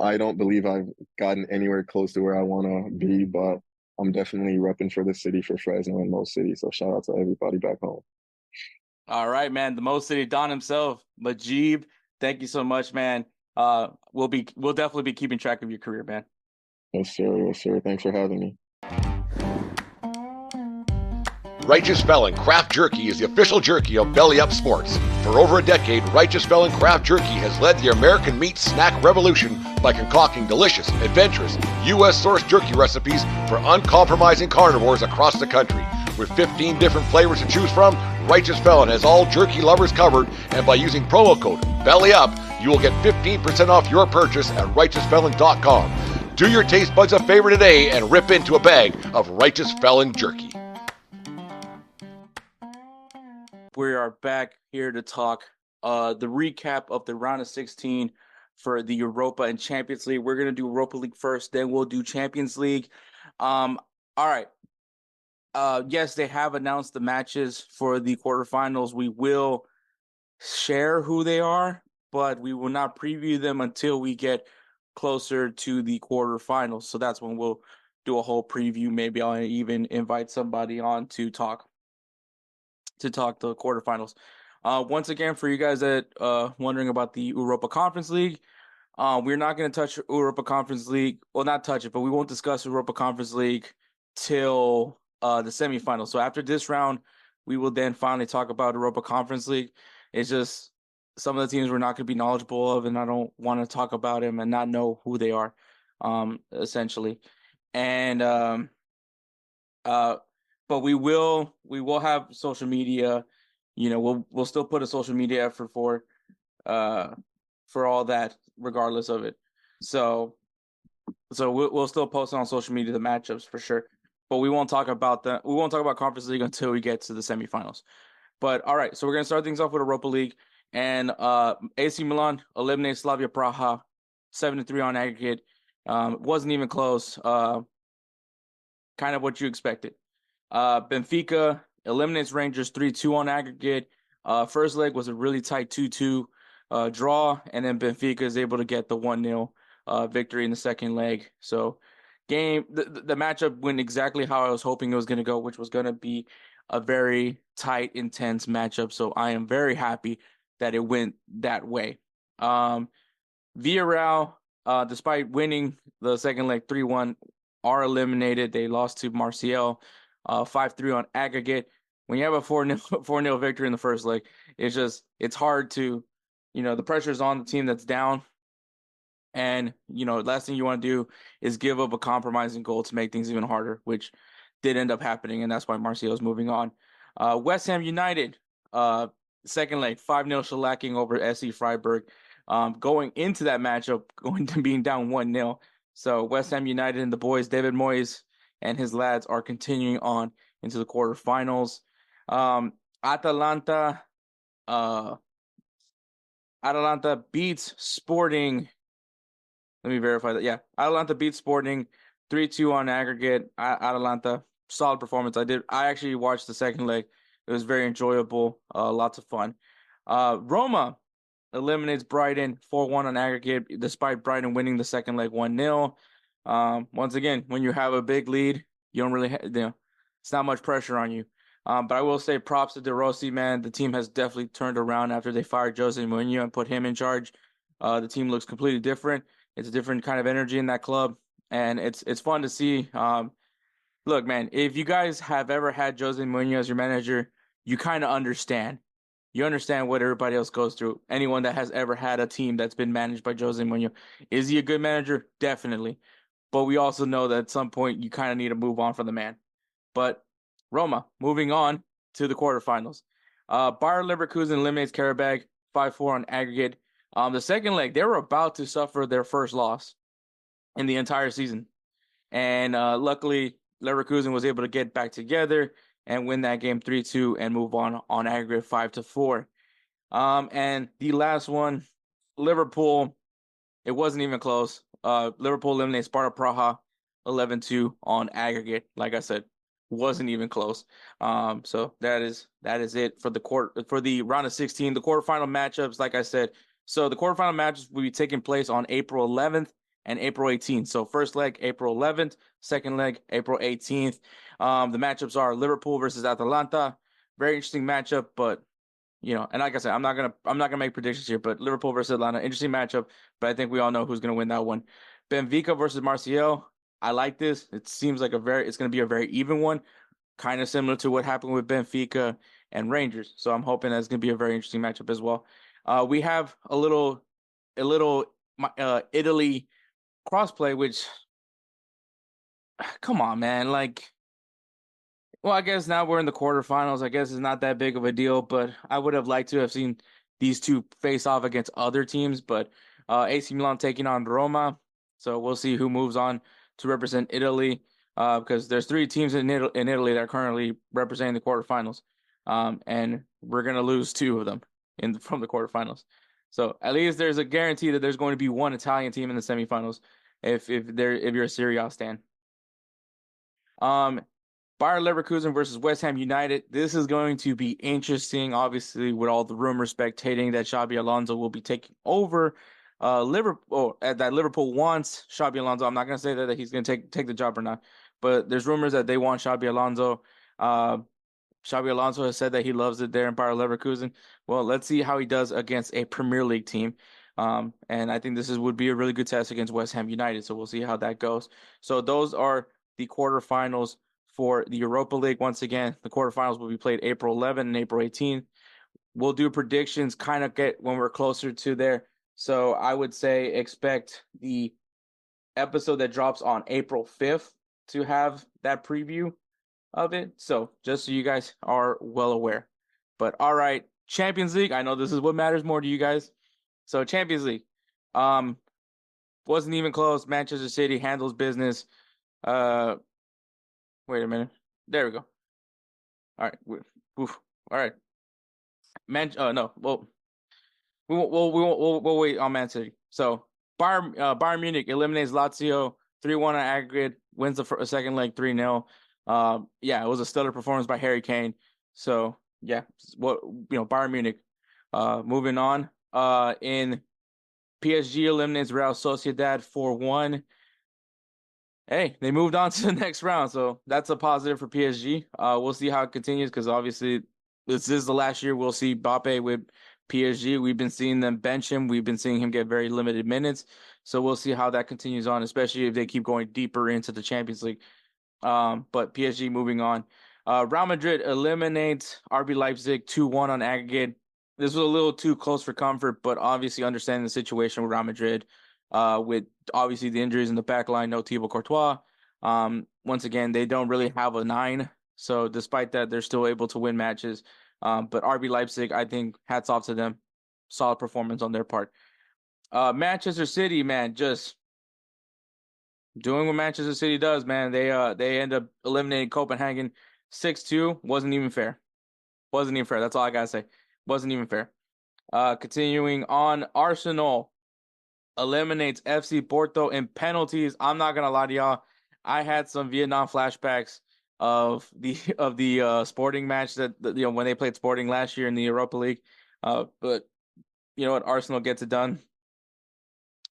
I don't believe I've gotten anywhere close to where I want to be, but I'm definitely repping for the city, for Fresno and Mo City. So shout out to everybody back home. All right, man. The Mo City Don himself, Mujeeb. Thank you so much, man. We'll definitely be keeping track of your career, man. Yes, sir. Yes, sir. Thanks for having me. Righteous Felon Craft Jerky is the official jerky of BellyUpSports. For over a decade, Righteous Felon Craft Jerky has led the American meat snack revolution by concocting delicious, adventurous, U.S.-sourced jerky recipes for uncompromising carnivores across the country. With 15 different flavors to choose from, Righteous Felon has all jerky lovers covered, and by using promo code BELLYUP, you will get 15% off your purchase at RighteousFelon.com. Do your taste buds a favor today and rip into a bag of Righteous Felon jerky. We are back here to talk the recap of the round of 16 for the Europa and Champions League. We're going to do Europa League first, then we'll do Champions League. All right. Yes, they have announced the matches for the quarterfinals. We will share who they are, but we will not preview them until we get closer to the quarterfinals. So that's when we'll do a whole preview. Maybe I'll even invite somebody on to talk the quarterfinals. Once again, for you guys that wondering about the Europa Conference League, we're not going to touch Europa Conference League. Well, not touch it, but we won't discuss Europa Conference League till the semifinals. So after this round, we will then finally talk about Europa Conference League. It's just some of the teams we're not going to be knowledgeable of, and I don't want to talk about them and not know who they are, essentially. And but we will have social media. You know, we'll still put a social media effort for all that, regardless of it. So we'll still post on social media the matchups for sure. But we won't talk about that. We won't talk about Conference League until we get to the semifinals. But all right, so we're gonna start things off with Europa League, and AC Milan eliminated Slavia Praha 7-3 on aggregate. It wasn't even close. Kind of what you expected. Benfica eliminates Rangers 3-2 on aggregate. First leg was a really tight 2-2 draw, and then Benfica is able to get the 1-0 victory in the second leg. So the matchup went exactly how I was hoping it was going to go, which was going to be a very tight, intense matchup. So I am very happy that it went that way. Villarreal, despite winning the second leg 3-1, are eliminated. They lost to Marseille 5-3 on aggregate. When you have a 4-0 victory in the first leg, it's hard to, the pressure is on the team that's down. And, last thing you want to do is give up a compromising goal to make things even harder, which did end up happening, and that's why Marseille is moving on. West Ham United, second leg, 5-0 shellacking over SC Freiburg. Going into that matchup, going to being down 1-0. So West Ham United and the boys, David Moyes and his lads, are continuing on into the quarterfinals. Atalanta beats Sporting. Let me verify that. Yeah, Atalanta beats Sporting 3-2 on aggregate. Atalanta, solid performance. I actually watched the second leg. It was very enjoyable. Lots of fun. Roma eliminates Brighton 4-1 on aggregate, despite Brighton winning the second leg 1-0. Once again, when you have a big lead, you don't really it's not much pressure on you. But I will say props to De Rossi, man. The team has definitely turned around after they fired Jose Mourinho and put him in charge. The team looks completely different. It's a different kind of energy in that club, and it's fun to see. Look, man, if you guys have ever had Jose Mourinho as your manager, you kind of understand. You understand what everybody else goes through. Anyone that has ever had a team that's been managed by Jose Mourinho. Is he a good manager? Definitely. But we also know that at some point you kind of need to move on from the man. But Roma, moving on to the quarterfinals. Bayer Leverkusen eliminates Karabag 5-4 on aggregate. The second leg, they were about to suffer their first loss in the entire season. And luckily, Leverkusen was able to get back together and win that game 3-2 and move on aggregate 5-4. And the last one, Liverpool, it wasn't even close. Liverpool eliminated Sparta Praha 11-2 on aggregate. Like I said, wasn't even close. So that is it for the round of 16. The quarterfinal matchups, like I said, so the quarterfinal matches will be taking place on April 11th and April 18th. So first leg April 11th, second leg April 18th. The matchups are Liverpool versus Atalanta. Very interesting matchup, but and like I said, I'm not gonna make predictions here, but Liverpool versus Atlanta, interesting matchup. But I think we all know who's gonna win that one. Benfica versus Marseille. I like this. It seems like it's gonna be a very even one, kind of similar to what happened with Benfica and Rangers. So I'm hoping that's gonna be a very interesting matchup as well. We have a little Italy crossplay, which come on, man, like. Well, I guess now we're in the quarterfinals. I guess it's not that big of a deal, but I would have liked to have seen these two face off against other teams. But AC Milan taking on Roma, so we'll see who moves on to represent Italy. Because there's 3 teams in Italy that are currently representing the quarterfinals, and we're gonna lose 2 of them from the quarterfinals. So at least there's a guarantee that there's going to be one Italian team in the semifinals if you're a Serie A stan. Bayer Leverkusen versus West Ham United. This is going to be interesting, obviously, with all the rumors spectating that Xabi Alonso will be taking over Liverpool. That Liverpool wants Xabi Alonso. I'm not going to say that he's going to take the job or not, but there's rumors that they want Xabi Alonso. Xabi Alonso has said that he loves it there in Bayer Leverkusen. Well, let's see how he does against a Premier League team. And I think would be a really good test against West Ham United. So we'll see how that goes. So those are the quarterfinals for the Europa League. Once again, the quarterfinals will be played April 11 and April 18. We'll do predictions kind of get when we're closer to there. So I would say expect the episode that drops on April 5th to have that preview of it. So just so you guys are well aware. But all right, Champions League. I know this is what matters more to you guys. So Champions League. Wasn't even close. Manchester City handles business. Wait a minute. There we go. All right. Oof. All right. No. Well, we'll wait on Man City. So Bayern Munich eliminates Lazio 3-1 on aggregate. Wins the second leg 3-0. Yeah, it was a stellar performance by Harry Kane. So yeah, Bayern Munich. Moving on. In PSG eliminates Real Sociedad 4-1. Hey, they moved on to the next round, so that's a positive for PSG. We'll see how it continues because obviously this is the last year we'll see Mbappe with PSG. We've been seeing them bench him. We've been seeing him get very limited minutes. So we'll see how that continues on, especially if they keep going deeper into the Champions League. But PSG moving on. Real Madrid eliminates RB Leipzig 2-1 on aggregate. This was a little too close for comfort, but obviously understanding the situation with Real Madrid. With obviously the injuries in the back line, no Thibaut Courtois. Once again, they don't really have a 9. So despite that, they're still able to win matches. But RB Leipzig, I think, hats off to them. Solid performance on their part. Manchester City, man, just doing what Manchester City does, man. They end up eliminating Copenhagen 6-2. Wasn't even fair. Wasn't even fair. That's all I gotta say. Wasn't even fair. Continuing on, Arsenal eliminates FC Porto in penalties. I'm not gonna lie to y'all. I had some Vietnam flashbacks of the Sporting match that when they played Sporting last year in the Europa League. But you know what? Arsenal gets it done.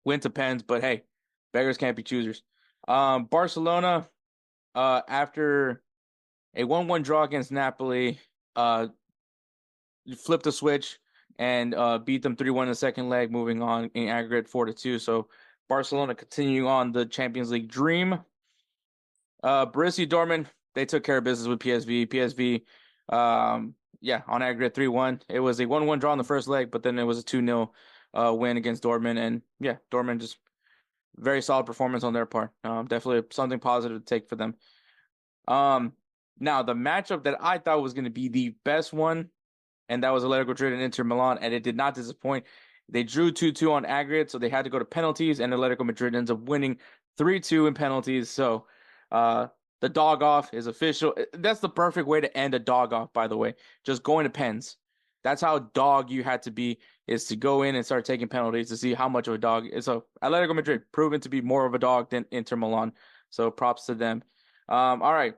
Went to pens, but hey, beggars can't be choosers. Barcelona, after a 1-1 draw against Napoli, flipped a switch and beat them 3-1 in the second leg, moving on in aggregate 4-2. So Barcelona continuing on the Champions League dream. Borussia Dortmund, they took care of business with PSV. PSV, on aggregate 3-1. It was a 1-1 draw in the first leg, but then it was a 2-0 win against Dortmund. And yeah, Dortmund just very solid performance on their part. Definitely something positive to take for them. Now, the matchup that I thought was going to be the best one, and that was Atletico Madrid and Inter Milan, and it did not disappoint. They drew 2-2 on aggregate, so they had to go to penalties, and Atletico Madrid ends up winning 3-2 in penalties. So the dog off is official. That's the perfect way to end a dog off, by the way. Just going to pens. That's how dog you had to be, is to go in and start taking penalties to see how much of a dog. So Atletico Madrid proven to be more of a dog than Inter Milan. So props to them. All right.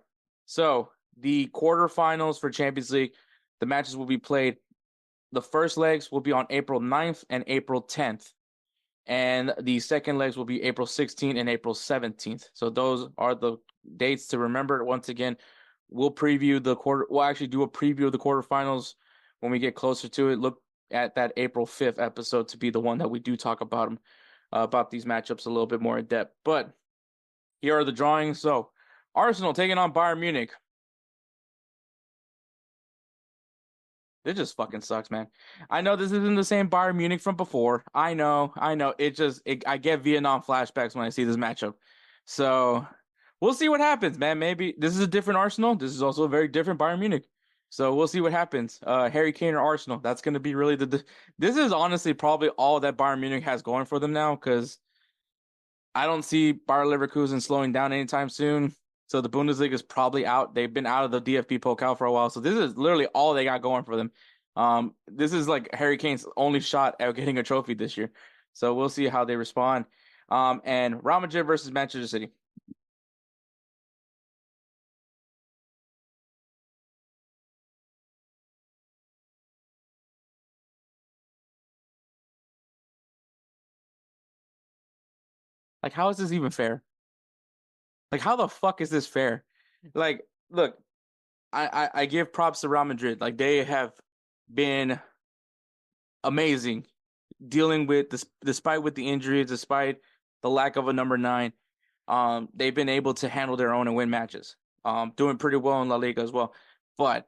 So the quarterfinals for Champions League, the matches will be played. The first legs will be on April 9th and April 10th. And the second legs will be April 16th and April 17th. So those are the dates to remember. Once again, we'll actually do a preview of the quarterfinals when we get closer to it. Look at that April 5th episode to be the one that we do talk about them, about these matchups a little bit more in depth. But here are the drawings. So Arsenal taking on Bayern Munich. It just fucking sucks, man. I know this isn't the same Bayern Munich from before. I know. I get Vietnam flashbacks when I see this matchup. So we'll see what happens, man. Maybe this is a different Arsenal. This is also a very different Bayern Munich. So we'll see what happens. Harry Kane or Arsenal. That's going to be really this is honestly probably all that Bayern Munich has going for them now, because I don't see Bayer Leverkusen slowing down anytime soon. So the Bundesliga is probably out. They've been out of the DFB Pokal for a while. So this is literally all they got going for them. This is like Harry Kane's only shot at getting a trophy this year. So we'll see how they respond. And Real Madrid versus Manchester City. Like, how is this even fair? Like, how the fuck is this fair? Like, look, I give props to Real Madrid. Like, they have been amazing dealing with this, despite with the injuries, despite the lack of a number 9. They've been able to handle their own and win matches. Doing pretty well in La Liga as well. But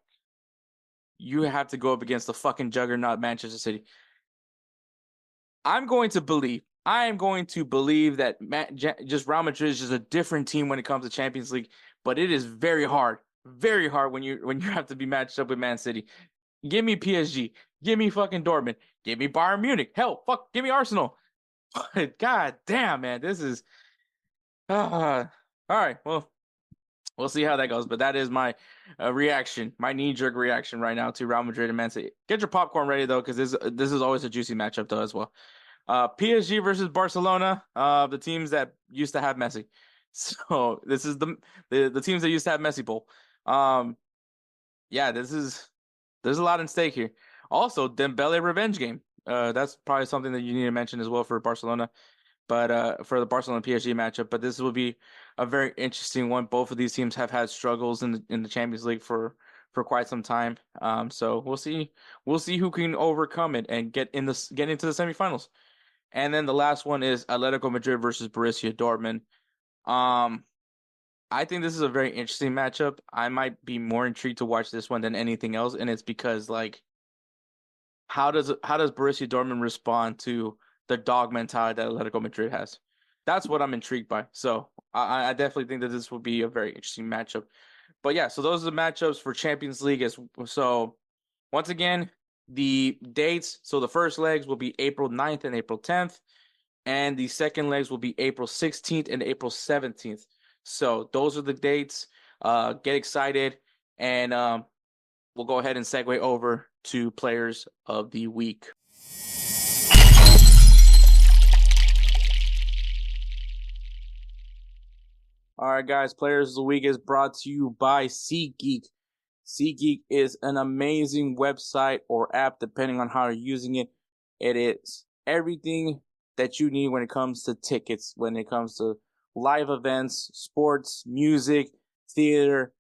you have to go up against the fucking juggernaut Manchester City. I am going to believe that just Real Madrid is just a different team when it comes to Champions League, but it is very hard when you have to be matched up with Man City. Give me PSG, give me fucking Dortmund, give me Bayern Munich, hell, fuck, give me Arsenal. God damn, man, this is all right. Well, we'll see how that goes, but that is my reaction, my knee-jerk reaction right now to Real Madrid and Man City. Get your popcorn ready though, because this is always a juicy matchup though as well. PSG versus Barcelona, the teams that used to have Messi. So this is the teams that used to have Messi bowl. Yeah, there's a lot in stake here. Also, Dembele revenge game. That's probably something that you need to mention as well for Barcelona, but for the Barcelona PSG matchup. But this will be a very interesting one. Both of these teams have had struggles in the Champions League for quite some time. So we'll see who can overcome it and get into the semifinals. And then the last one is Atletico Madrid versus Borussia Dortmund. I think this is a very interesting matchup. I might be more intrigued to watch this one than anything else, and it's because, like, how does Borussia Dortmund respond to the dog mentality that Atletico Madrid has? That's what I'm intrigued by. So I definitely think that this will be a very interesting matchup. But yeah, so those are the matchups for Champions League. So once again, the dates. So the first legs will be April 9th and April 10th. And the second legs will be April 16th and April 17th. So those are the dates. Get excited. And we'll go ahead and segue over to Players of the Week. All right, guys. Players of the Week is brought to you by SeatGeek. SeatGeek is an amazing website or app, depending on how you're using it. It is everything that you need when it comes to tickets, when it comes to live events, sports, music, theater,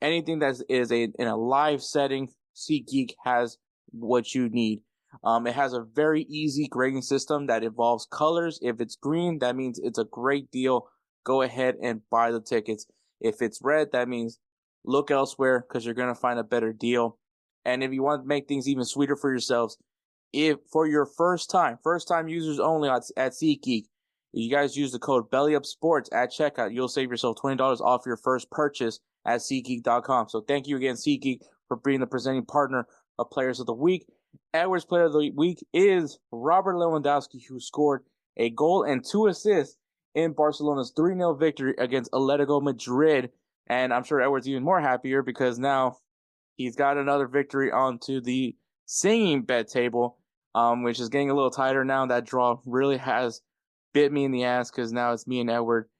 anything that is in a live setting. SeatGeek has what you need. It has a very easy grading system that involves colors. If it's green, that means it's a great deal. Go ahead and buy the tickets. If it's red, that means look elsewhere because you're going to find a better deal. And if you want to make things even sweeter for yourselves, if for your first time users only at SeatGeek, you guys use the code BellyUpSports at checkout, you'll save yourself $20 off your first purchase at SeatGeek.com. So thank you again, SeatGeek, for being the presenting partner of Players of the Week. Edwards' Player of the Week is Robert Lewandowski, who scored a goal and 2 assists in Barcelona's 3-0 victory against Atletico Madrid. And I'm sure Edwards is even more happier because now he's got another victory onto the singing bet table, which is getting a little tighter now. That draw really has bit me in the ass because now it's me and Edward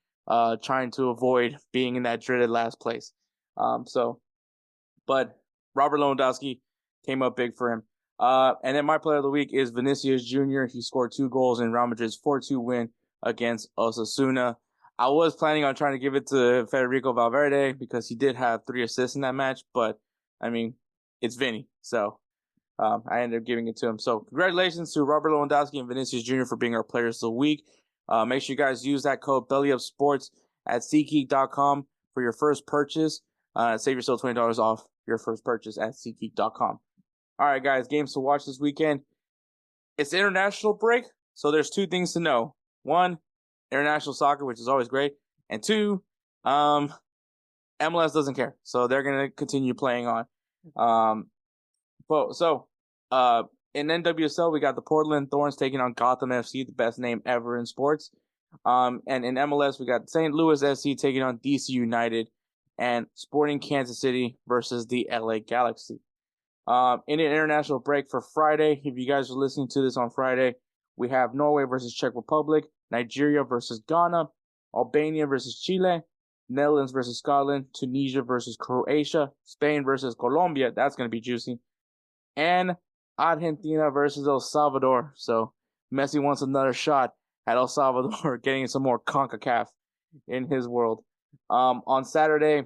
trying to avoid being in that dreaded last place. But Robert Lewandowski came up big for him. And then my player of the week is Vinicius Jr. He scored 2 goals in Real Madrid's 4-2 win against Osasuna. I was planning on trying to give it to Federico Valverde because he did have 3 assists in that match, but I mean, it's Vinny, so I ended up giving it to him. So congratulations to Robert Lewandowski and Vinicius Jr. for being our players of the week. Make sure you guys use that code BellyUpSports at SeatGeek.com for your first purchase. Save yourself $20 off your first purchase at SeatGeek.com. All right, guys, games to watch this weekend. It's international break, so there's 2 things to know. 1, international soccer, which is always great. And 2, MLS doesn't care, so they're going to continue playing on. In NWSL, we got the Portland Thorns taking on Gotham FC, the best name ever in sports. And in MLS, we got St. Louis SC taking on DC United, and Sporting Kansas City versus the LA Galaxy. In an international break for Friday, if you guys are listening to this on Friday, we have Norway versus Czech Republic, Nigeria versus Ghana, Albania versus Chile, Netherlands versus Scotland, Tunisia versus Croatia, Spain versus Colombia. That's going to be juicy. And Argentina versus El Salvador. So Messi wants another shot at El Salvador, getting some more CONCACAF in his world. On Saturday,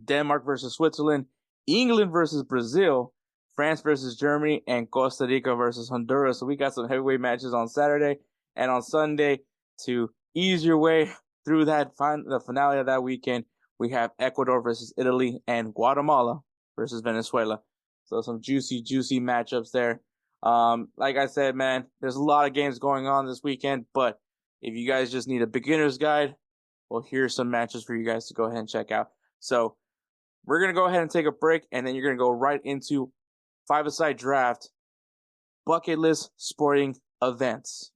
Denmark versus Switzerland, England versus Brazil, France versus Germany, and Costa Rica versus Honduras. So we got some heavyweight matches on Saturday. And on Sunday, to ease your way through the finale of that weekend, we have Ecuador versus Italy and Guatemala versus Venezuela. So some juicy matchups there. Like I said, man, there's a lot of games going on this weekend, but if you guys just need a beginner's guide, well, here's some matches for you guys to go ahead and check out. So we're going to go ahead and take a break, and then you're going to go right into 5-a-side draft bucket list sporting events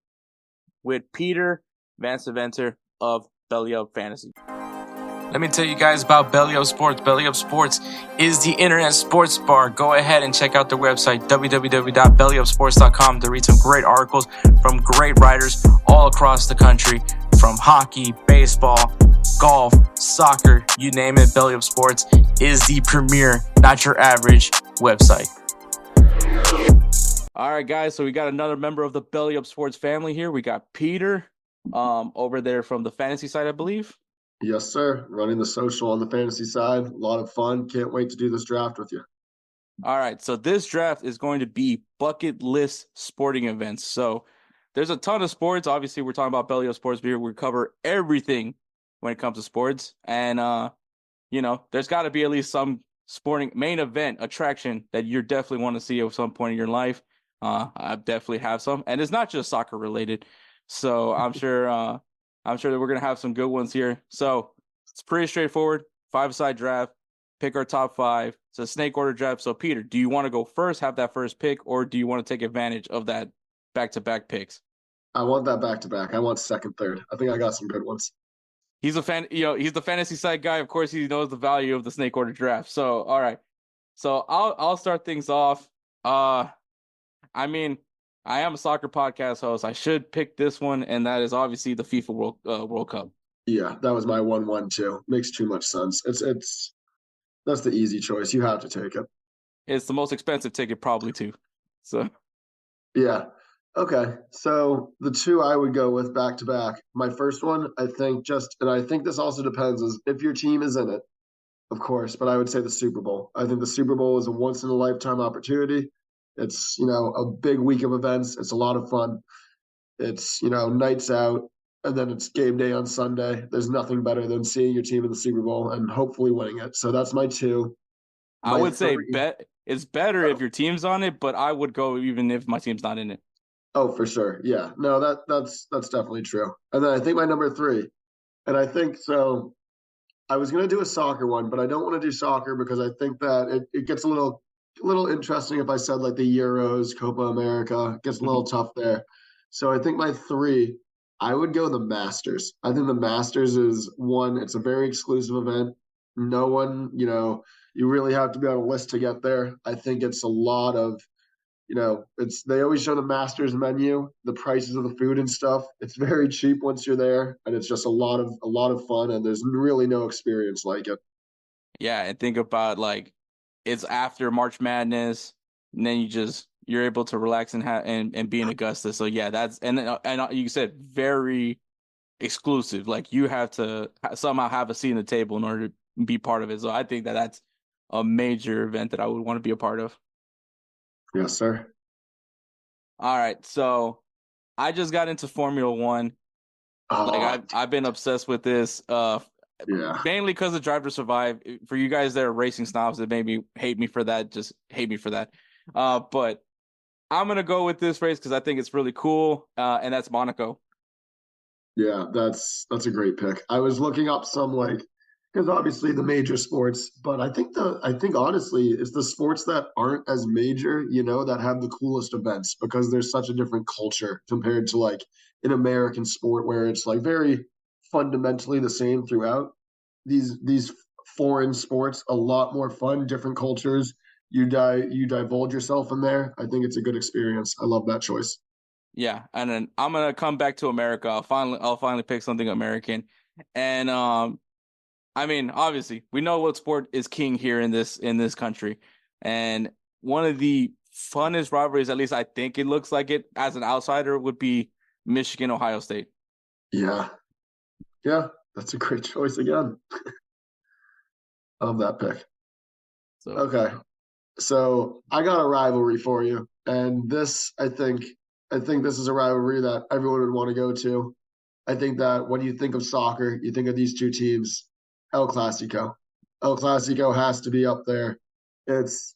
with Peter Van Seventer of Belly Up Fantasy. Let me tell you guys about BellyUpSports. BellyUpSports is the internet sports bar. Go ahead and check out their website, www.bellyupsports.com, to read some great articles from great writers all across the country, from hockey, baseball, golf, soccer, you name it. BellyUpSports is the premier, not your average website. All right, guys, so we got another member of the BellyUpSports family here. We got Peter over there from the fantasy side, I believe. Yes, sir. Running the social on the fantasy side. A lot of fun. Can't wait to do this draft with you. All right. So this draft is going to be bucket list sporting events. So there's a ton of sports. Obviously, we're talking about BellyUpSports here. We cover everything when it comes to sports. And, there's got to be at least some sporting main event attraction that you definitely want to see at some point in your life. I definitely have some. And it's not just soccer related. So I'm sure that we're going to have some good ones here. So it's pretty straightforward. 5-a-side draft. Pick our top 5. It's a snake order draft. So, Peter, do you want to go first, have that first pick, or do you want to take advantage of that back-to-back picks? I want that back-to-back. I want second, third. I think I got some good ones. He's a fan. He's the fantasy side guy. Of course, he knows the value of the snake order draft. So, all right. So I'll start things off. I am a soccer podcast host. I should pick this one, and that is obviously the FIFA World Cup. Yeah, that was my 1-1 too. Makes too much sense. That's the easy choice. You have to take it. It's the most expensive ticket probably too. So yeah. Okay. So the 2 I would go with back to back. My first one, I think and I think this also depends is if your team is in it, of course, but I would say the Super Bowl. I think the Super Bowl is a once in a lifetime opportunity. It's, a big week of events. It's a lot of fun. It's, nights out, and then it's game day on Sunday. There's nothing better than seeing your team in the Super Bowl and hopefully winning it. So that's my 2. I would say it's better if your team's on it, but I would go even if my team's not in it. Oh, for sure. Yeah. No, that's definitely true. And then I think my number 3, and I think so I was gonna do a soccer one, but I don't want to do soccer because I think that it gets a little interesting if I said like the Euros, Copa America. It gets a little tough there. So I think my three, I would go the Masters. I think the Masters is one, it's a very exclusive event. No one, you really have to be on a list to get there. I think it's a lot of, it's they always show the Masters menu, the prices of the food and stuff. It's very cheap once you're there, and it's just a lot of fun, and there's really no experience like it. Yeah, and think about like it's after March Madness, and then you're able to relax and have and be in Augusta. So yeah, that's and you said very exclusive. Like you have to somehow have a seat in the table in order to be part of it. So I think that that's a major event that I would want to be a part of. Yes, sir. All right, so I just got into Formula One. Like Oh, I've been obsessed with this. yeah. Mainly because of Drive to Survive. For you guys that are racing snobs that maybe hate me for that, just hate me for that. But I'm gonna go with this race because I think it's really cool, and that's Monaco. Yeah, that's a great pick. I was looking up some like because obviously the major sports, but I think honestly it's the sports that aren't as major, that have the coolest events because there's such a different culture compared to like an American sport where it's like very fundamentally the same throughout. These foreign sports a lot more fun, different cultures. You divulge yourself in there. I think it's a good experience. I love that choice. Yeah, and then I'm gonna come back to America. I'll finally pick something American, and I mean, obviously, we know what sport is king here in this country, and one of the funnest rivalries, at least I think it looks like it as an outsider, would be Michigan Ohio State. Yeah. Yeah, that's a great choice again. I love that pick. So Okay. So I got a rivalry for you. And this, I think this is a rivalry that everyone would want to go to. I think that when you think of soccer, you think of these two teams, El Clasico. El Clasico has to be up there. It's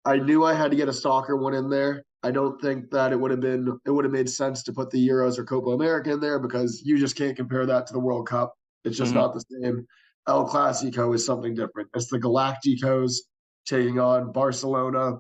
I knew I had to get a soccer one in there. I don't think that it would have made sense to put the Euros or Copa America in there because you just can't compare that to the World Cup. It's just mhm. not the same. El Clasico is something different. It's the Galacticos taking on Barcelona,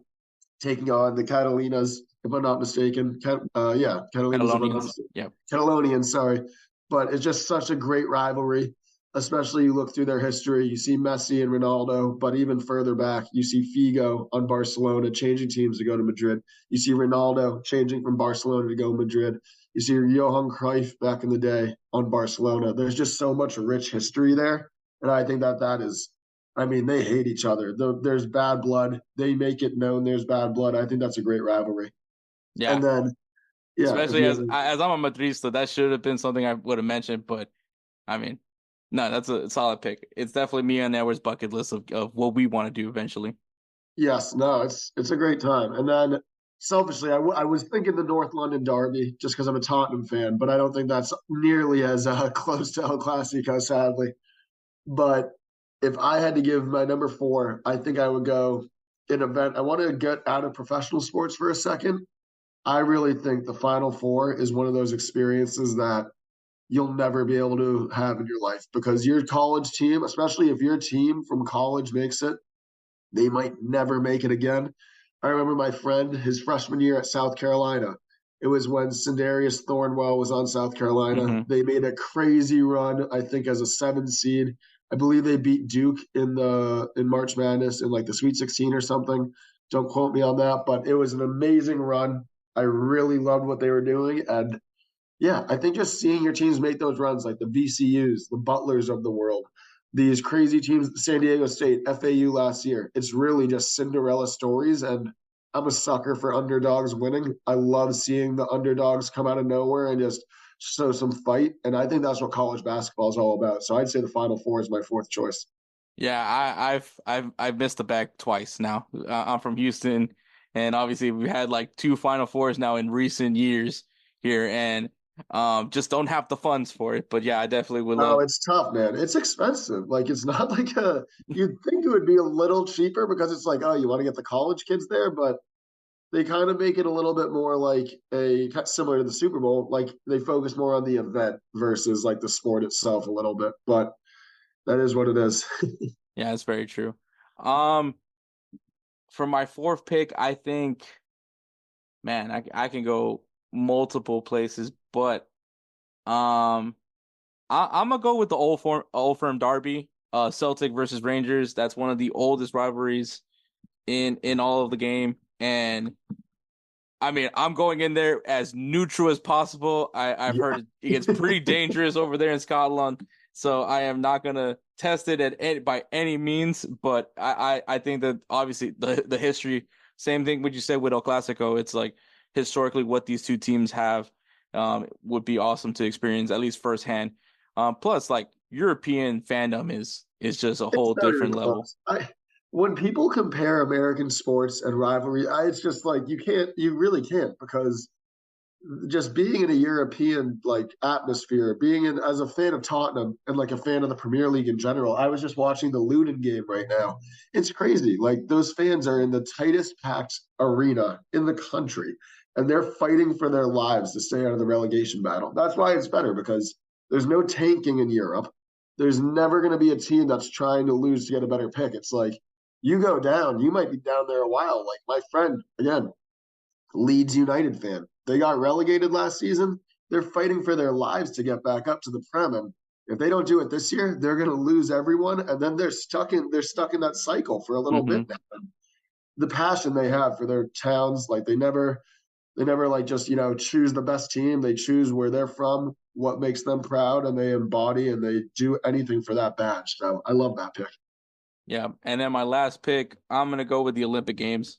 taking on the Catalinas, if I'm not mistaken. Yeah, Catalinas, if I'm not Catalonians. mistaken. Yep. Catalonians, sorry. But it's just such a great rivalry, especially you look through their history. You see Messi and Ronaldo, but even further back, you see Figo on Barcelona changing teams to go to Madrid. You see Ronaldo changing from Barcelona to go Madrid. You see Johan Cruyff back in the day on Barcelona. There's just so much rich history there. And I think that is, I mean, they hate each other. There's bad blood. They make it known there's bad blood. I think that's a great rivalry. Yeah. And then, yeah, if Especially you as I'm a Madridista, that should have been something I would have mentioned, but I mean, no, that's a solid pick. It's definitely me and Edward's bucket list of what we want to do eventually. yes, no, it's a great time. And then selfishly, I was thinking the North London Derby just because I'm a Tottenham fan, but I don't think that's nearly as close to El Clasico, sadly. But if I had to give my number four, I think I would go an event. I want to get out of professional sports for a second. I really think the Final Four is one of those experiences that you'll never be able to have in your life because your college team, especially if your team from college makes it, they might never make it again. I remember my friend, his freshman year at South Carolina. It was when Sindarius Thornwell was on South Carolina. Hmm. They made a crazy run, I think, as a 7 seed. I believe they beat Duke in March Madness in like the Sweet 16 or something. Don't quote me on that, but it was an amazing run. I really loved what they were doing, and yeah, I think just seeing your teams make those runs, like the VCUs, the Butlers of the world, these crazy teams, San Diego State, FAU last year, it's really just Cinderella stories. And I'm a sucker for underdogs winning. I love seeing the underdogs come out of nowhere and just show some fight. And I think that's what college basketball is all about. So I'd say the Final Four is my fourth choice. Yeah, I've missed the back twice now. I'm from Houston, and obviously we had like two Final Fours now in recent years here, and just don't have the funds for it. But yeah, I definitely would Oh, love. it's tough, man. It's expensive. Like it's not like you'd think it would be a little cheaper because it's like, oh, you want to get the college kids there, but they kind of make it a little bit more like similar to the Super Bowl. Like they focus more on the event versus like the sport itself a little bit. But That is what it is. Yeah, that's very true. For my fourth pick, I think, man, I can go multiple places, but I'm gonna go with the old firm derby, Celtic versus Rangers. That's one of the oldest rivalries in all of the game, and I mean, I'm going in there as neutral as possible. I've Yeah. heard it gets pretty dangerous over there in Scotland, so I am not gonna test it by any means. But I think that obviously the history, same thing what you said with El Clasico. It's like historically what these two teams have would be awesome to experience at least firsthand. Plus, like European fandom is just a It's whole not different even level. close. When people compare American sports and rivalry, it's just like you really can't, because just being in a European like atmosphere, being in as a fan of Tottenham and like a fan of the Premier League in general. I was just watching the Luton game right now. It's crazy. Like those fans are in the tightest packed arena in the country, and they're fighting for their lives to stay out of the relegation battle. That's why it's better, because there's no tanking in Europe. There's never going to be a team that's trying to lose to get a better pick. It's like you go down, you might be down there a while. Like my friend, again, Leeds United fan. They got relegated last season. They're fighting for their lives to get back up to the Prem. And if they don't do it this year, they're going to lose everyone, and then they're stuck in that cycle for a little bit Hmm. now. And the passion they have for their towns, like they never like just choose the best team. They choose where they're from, what makes them proud, and they embody and they do anything for that badge. So I love that pick. Yeah, and then my last pick, I'm gonna go with the Olympic Games.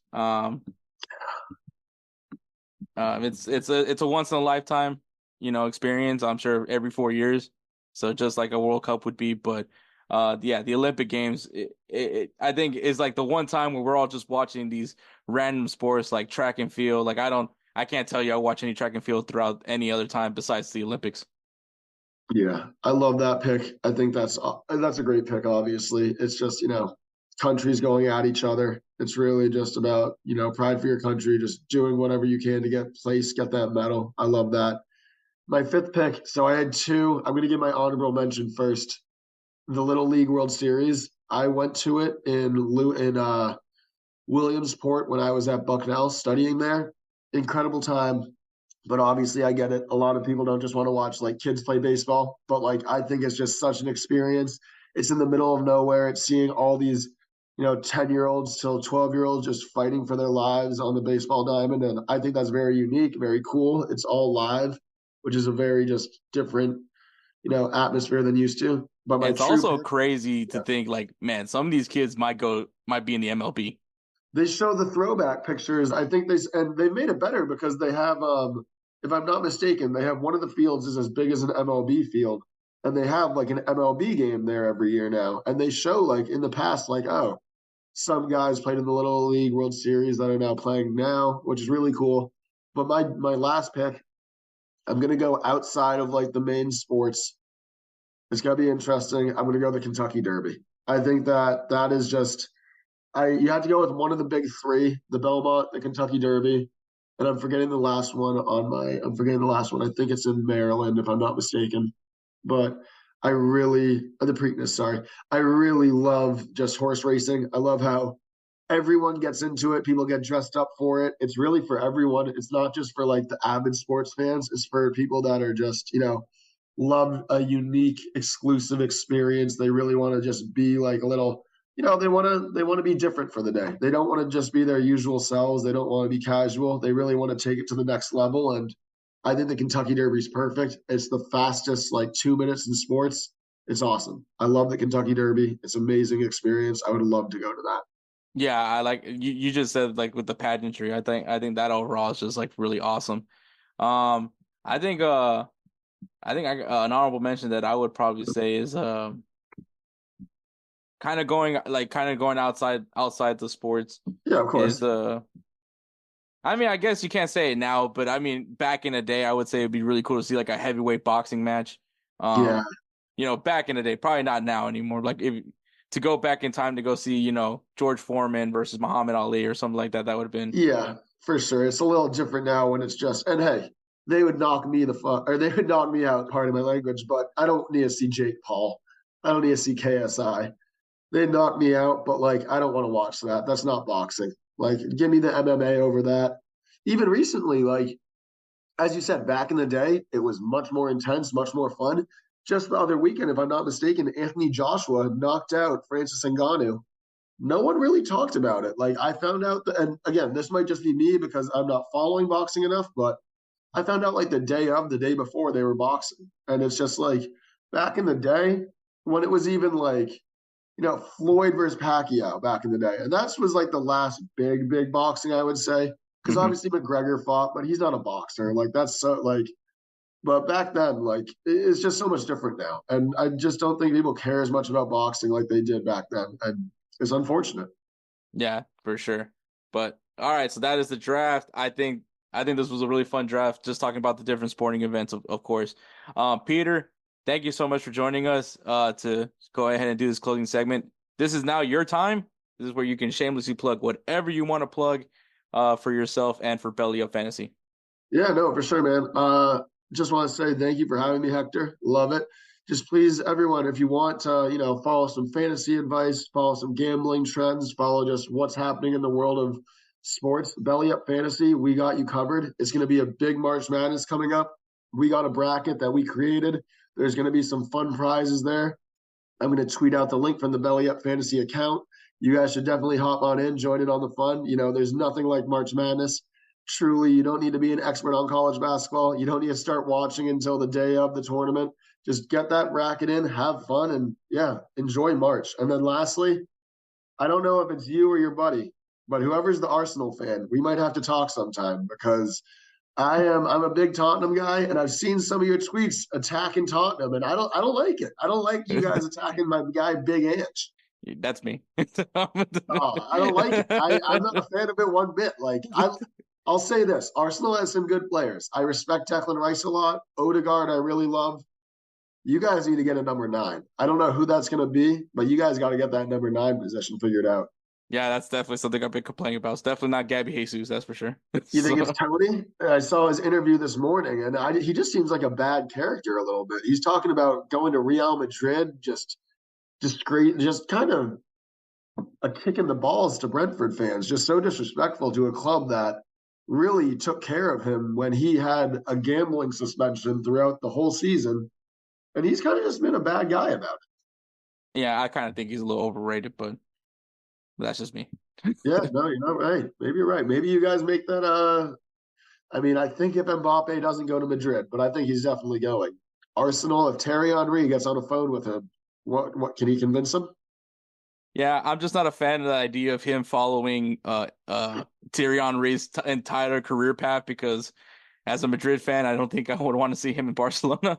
It's a once in a lifetime, experience. I'm sure every 4 years, so just like a World Cup would be. But yeah, the Olympic Games, I think is like the one time where we're all just watching these random sports like track and field. Like I can't tell you I watch any track and field throughout any other time besides the Olympics. Yeah, I love that pick. I think that's a great pick. Obviously, it's just countries going at each other. It's really just about pride for your country, just doing whatever you can to get that medal. I love that. My fifth pick. So I had two. I'm going to give my honorable mention first. The Little League World Series. I went to it in Williamsport when I was at Bucknell studying there. Incredible time. But obviously, I get it. A lot of people don't just want to watch like kids play baseball, but like I think it's just such an experience. It's in the middle of nowhere. It's seeing all these 10-year-olds till 12-year-olds just fighting for their lives on the baseball diamond. And I think that's very unique, very cool. It's all live, which is a very just different, atmosphere than used to. But my It's true also pick, crazy to yeah. think like, man, some of these kids might be in the MLB. They show the throwback pictures. I think they made it better because they have, if I'm not mistaken, they have one of the fields is as big as an MLB field, and they have like an MLB game there every year now. And they show like in the past, like, oh, some guys played in the Little League World Series that are now playing now, which is really cool. But my last pick, I'm gonna go outside of like the main sports. It's gonna be interesting. I'm gonna go the Kentucky Derby. I think that is just you have to go with one of the big three: the Belmont, the Kentucky Derby, and I'm forgetting the last one. I think it's in Maryland, if I'm not mistaken. But the Preakness. Sorry, I really love just horse racing. I love how everyone gets into it. People get dressed up for it. It's really for everyone. It's not just for like the avid sports fans. It's for people that are just love a unique, exclusive experience. They really want to just be like a little they want to be different for the day. They don't want to just be their usual selves. They don't want to be casual. They really want to take it to the next level. And I think the Kentucky Derby is perfect. It's the fastest, like 2 minutes in sports. It's awesome. I love the Kentucky Derby. It's an amazing experience. I would love to go to that. Yeah, I like you just said like with the pageantry. I think that overall is just like really awesome. Um, I think an honorable mention that I would probably say is kind of going outside the sports Yeah, of is course. I mean, I guess you can't say it now, but I mean, back in the day, I would say it'd be really cool to see like a heavyweight boxing match. Yeah. Back in the day, probably not now anymore. Like if to go back in time to go see, George Foreman versus Muhammad Ali or something like that, that would have been. Yeah, for sure. It's a little different now when it's just, and hey, they would knock me out, pardon my language, but I don't need to see Jake Paul. I don't need to see KSI. They knocked me out, but like I don't want to watch that. That's not boxing. Like, give me the MMA over that. Even recently, like as you said, back in the day, it was much more intense, much more fun. Just the other weekend, if I'm not mistaken, Anthony Joshua knocked out Francis Ngannou. No one really talked about it. Like I found out that, and again, this might just be me because I'm not following boxing enough, but I found out like the day before they were boxing. And it's just like back in the day when it was even like, Floyd versus Pacquiao back in the day. And that was like the last big boxing, I would say. Because obviously McGregor fought, but he's not a boxer. Like that's so like, but back then, like it's just so much different now. And I just don't think people care as much about boxing like they did back then. And it's unfortunate. Yeah, for sure. But all right, so that is the draft. I think this was a really fun draft, just talking about the different sporting events, of course. Peter, thank you so much for joining us to go ahead and do this closing segment. This is now your time. This is where you can shamelessly plug whatever you want to plug for yourself and for Belly Up Fantasy. Yeah, no, for sure, man. Just want to say thank you for having me, Hector. Love it. Just please, everyone, if you want to, follow some fantasy advice, follow some gambling trends, follow just what's happening in the world of sports, Belly Up Fantasy, we got you covered. It's going to be a big March Madness coming up. We got a bracket that we created. There's going to be some fun prizes there. I'm going to tweet out the link from the Belly Up Fantasy account. You guys should definitely hop on in, join in on the fun. There's nothing like March Madness. Truly, you don't need to be an expert on college basketball. You don't need to start watching until the day of the tournament. Just get that bracket in, have fun, and yeah, enjoy March. And then lastly, I don't know if it's you or your buddy, but whoever's the Arsenal fan, we might have to talk sometime because I'm a big Tottenham guy, and I've seen some of your tweets attacking Tottenham, and I don't like it. I don't like you guys attacking my guy Big Ange. That's me. I don't like it. I'm not a fan of it one bit. Like I'll say this: Arsenal has some good players. I respect Declan Rice a lot. Odegaard, I really love. You guys need to get a number 9. I don't know who that's going to be, but you guys got to get that number 9 position figured out. Yeah, that's definitely something I've been complaining about. It's definitely not Gabby Jesus, that's for sure. You think it's Tony? I saw his interview this morning, and he just seems like a bad character a little bit. He's talking about going to Real Madrid, just great, just kind of a kick in the balls to Brentford fans, just so disrespectful to a club that really took care of him when he had a gambling suspension throughout the whole season. And he's kind of just been a bad guy about it. Yeah, I kind of think he's a little overrated, but that's just me. Yeah, no, you're not right. Maybe you're right. Maybe you guys make that. I mean, I think if Mbappe doesn't go to Madrid, but I think he's definitely going. Arsenal, if Thierry Henry gets on the phone with him, what can he convince him? Yeah, I'm just not a fan of the idea of him following Thierry Henry's entire career path because as a Madrid fan, I don't think I would want to see him in Barcelona.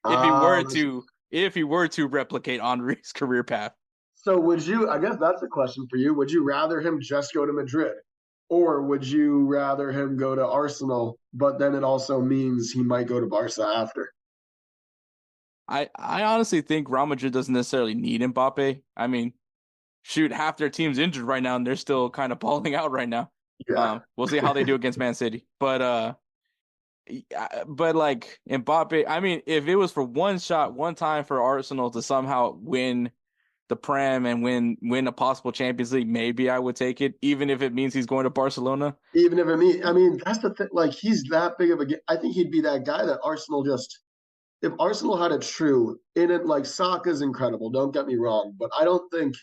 If he were to replicate Henry's career path. So would you, I guess that's a question for you. Would you rather him just go to Madrid? Or would you rather him go to Arsenal, but then it also means he might go to Barca after? I honestly think Real Madrid doesn't necessarily need Mbappe. I mean, shoot, half their team's injured right now, and they're still kind of balling out right now. Yeah. We'll see how they do against Man City. But like Mbappe, I mean, if it was for one time for Arsenal to somehow win the Prem and win a possible Champions League, maybe I would take it, even if it means he's going to Barcelona. Even if I mean, that's the thing. Like, he's that big of I think he'd be that guy that Arsenal just. If Arsenal had a true in it, like Saka's incredible, don't get me wrong, but I don't think,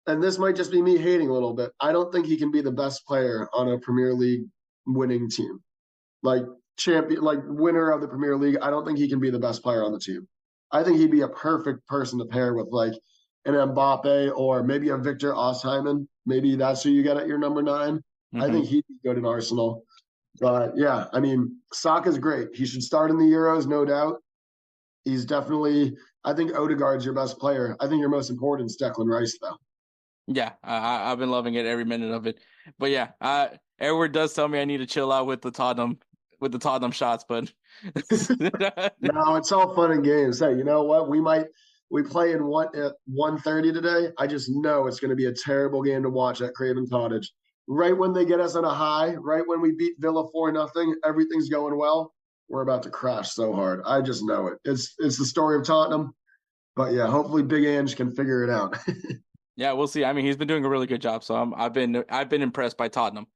and this might just be me hating a little bit, I don't think he can be the best player on a Premier League winning team. Like winner of the Premier League, I don't think he can be the best player on the team. I think he'd be a perfect person to pair with like an Mbappe or maybe a Victor Osimhen. Maybe that's who you get at your number 9. Mm-hmm. I think he'd be good in Arsenal. But yeah, I mean, Saka's great. He should start in the Euros, no doubt. He's definitely, I think Odegaard's your best player. I think your most important is Declan Rice, though. Yeah, I've been loving it every minute of it. But yeah, Edward does tell me I need to chill out with the Tottenham shots, but no, it's all fun and games. Hey, you know what? We play at 1:30 today. I just know it's going to be a terrible game to watch at Craven Cottage. Right when they get us on a high, right when we beat Villa 4-0, everything's going well. we're about to crash so hard. I just know it. It's the story of Tottenham. But yeah, hopefully Big Ange can figure it out. Yeah, we'll see. I mean, he's been doing a really good job, so I've been impressed by Tottenham.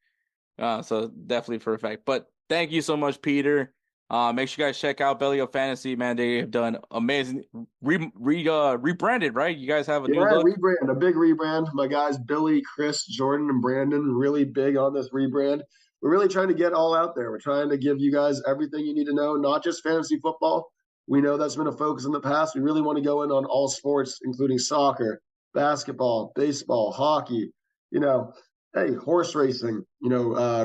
So definitely for a fact. But thank you so much, Peter. Make sure you guys check out Belly Up Fantasy, man. They have done amazing. Rebranded, right? You guys have a new look. Rebrand, a big rebrand. My guys, Billy, Chris, Jordan, and Brandon, really big on this rebrand. We're really trying to get all out there. We're trying to give you guys everything you need to know, not just fantasy football. We know that's been a focus in the past. We really want to go in on all sports, including soccer, basketball, baseball, hockey, hey, horse racing,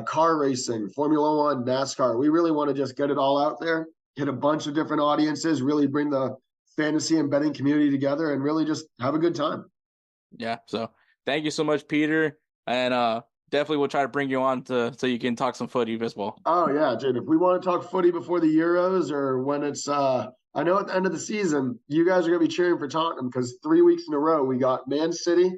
car racing, Formula One, NASCAR. We really want to just get it all out there, hit a bunch of different audiences, really bring the fantasy and betting community together, and really just have a good time. Yeah. So thank you so much, Peter, and definitely we'll try to bring you on so you can talk some footy as well. Oh yeah, dude. If we want to talk footy before the Euros or when it's, I know at the end of the season, you guys are going to be cheering for Tottenham because 3 weeks in a row we got Man City,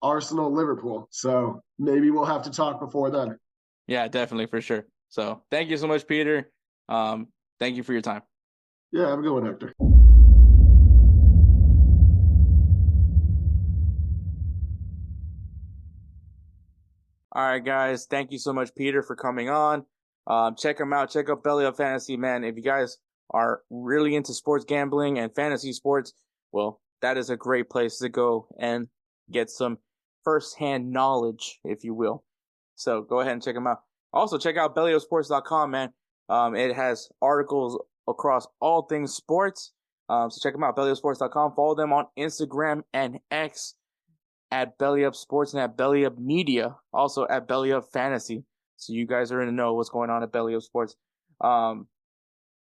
Arsenal, Liverpool. So maybe we'll have to talk before then. Yeah, definitely, for sure. So thank you so much, Peter. Thank you for your time. Yeah, have a good one, Hector. All right, guys. Thank you so much, Peter, for coming on. Check him out. Check out Belly Up Fantasy, man. If you guys are really into sports gambling and fantasy sports, well, that is a great place to go and get some firsthand knowledge, if you will. So go ahead and check them out. Also, check out BellyUpSports.com, man. It has articles across all things sports. So check them out, BellyUpSports.com. Follow them on Instagram and X at BellyUpSports and at BellyUpMedia. Also at BellyUpFantasy. So you guys are in the know what's going on at BellyUpSports.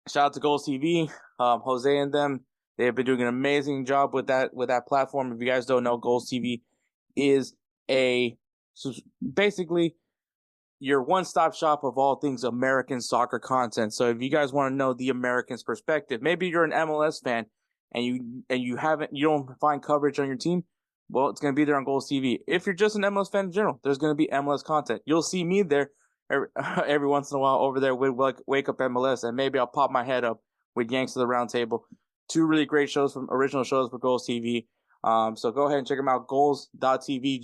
Shout out to GolzTV, Jose and them. They have been doing an amazing job with that platform. If you guys don't know, GolzTV is basically your one-stop shop of all things American soccer content. So if you guys want to know the Americans' perspective, maybe you're an MLS fan and you don't find coverage on your team, well, it's going to be there on GolzTV. If you're just an MLS fan in general, there's going to be MLS content. You'll see me there every once in a while over there with Wake Up MLS, and maybe I'll pop my head up with Yanks of the Round Table. 2 really great shows from original shows for GolzTV. So go ahead and check them out, golz.tv,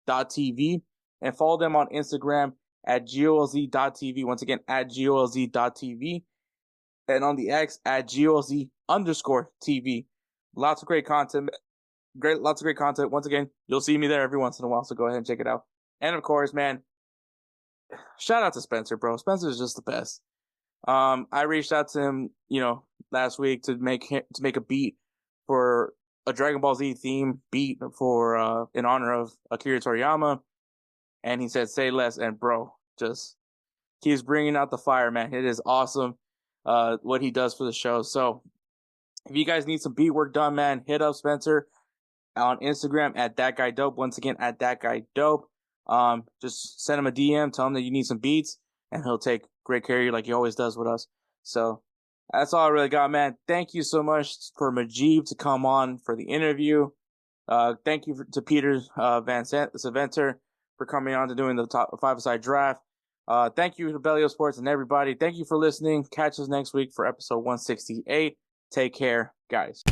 golz.tv, and follow them on Instagram at golz.tv. Once again, at golz.tv, and on the X at golz_TV. Lots of great content. Lots of great content. Once again, you'll see me there every once in a while, so go ahead and check it out. And of course, man, shout out to Spencer, bro. Spencer is just the best. I reached out to him, last week to make a beat for a Dragon Ball Z theme beat for in honor of Akira Toriyama, and he said, "Say less." And bro, just keeps bringing out the fire, man. It is awesome, what he does for the show. So if you guys need some beat work done, man, hit up Spencer on Instagram at thatguydope. Once again, at thatguydope. Just send him a DM, tell him that you need some beats, and he'll take great care of you like he always does with us. So that's all I really got, man. Thank you so much for Mujeeb to come on for the interview. Thank you to Peter Van Seventer for coming on to doing the top 5-a-side draft. Thank you to BellyUpSports and everybody. Thank you for listening. Catch us next week for episode 168. Take care, guys.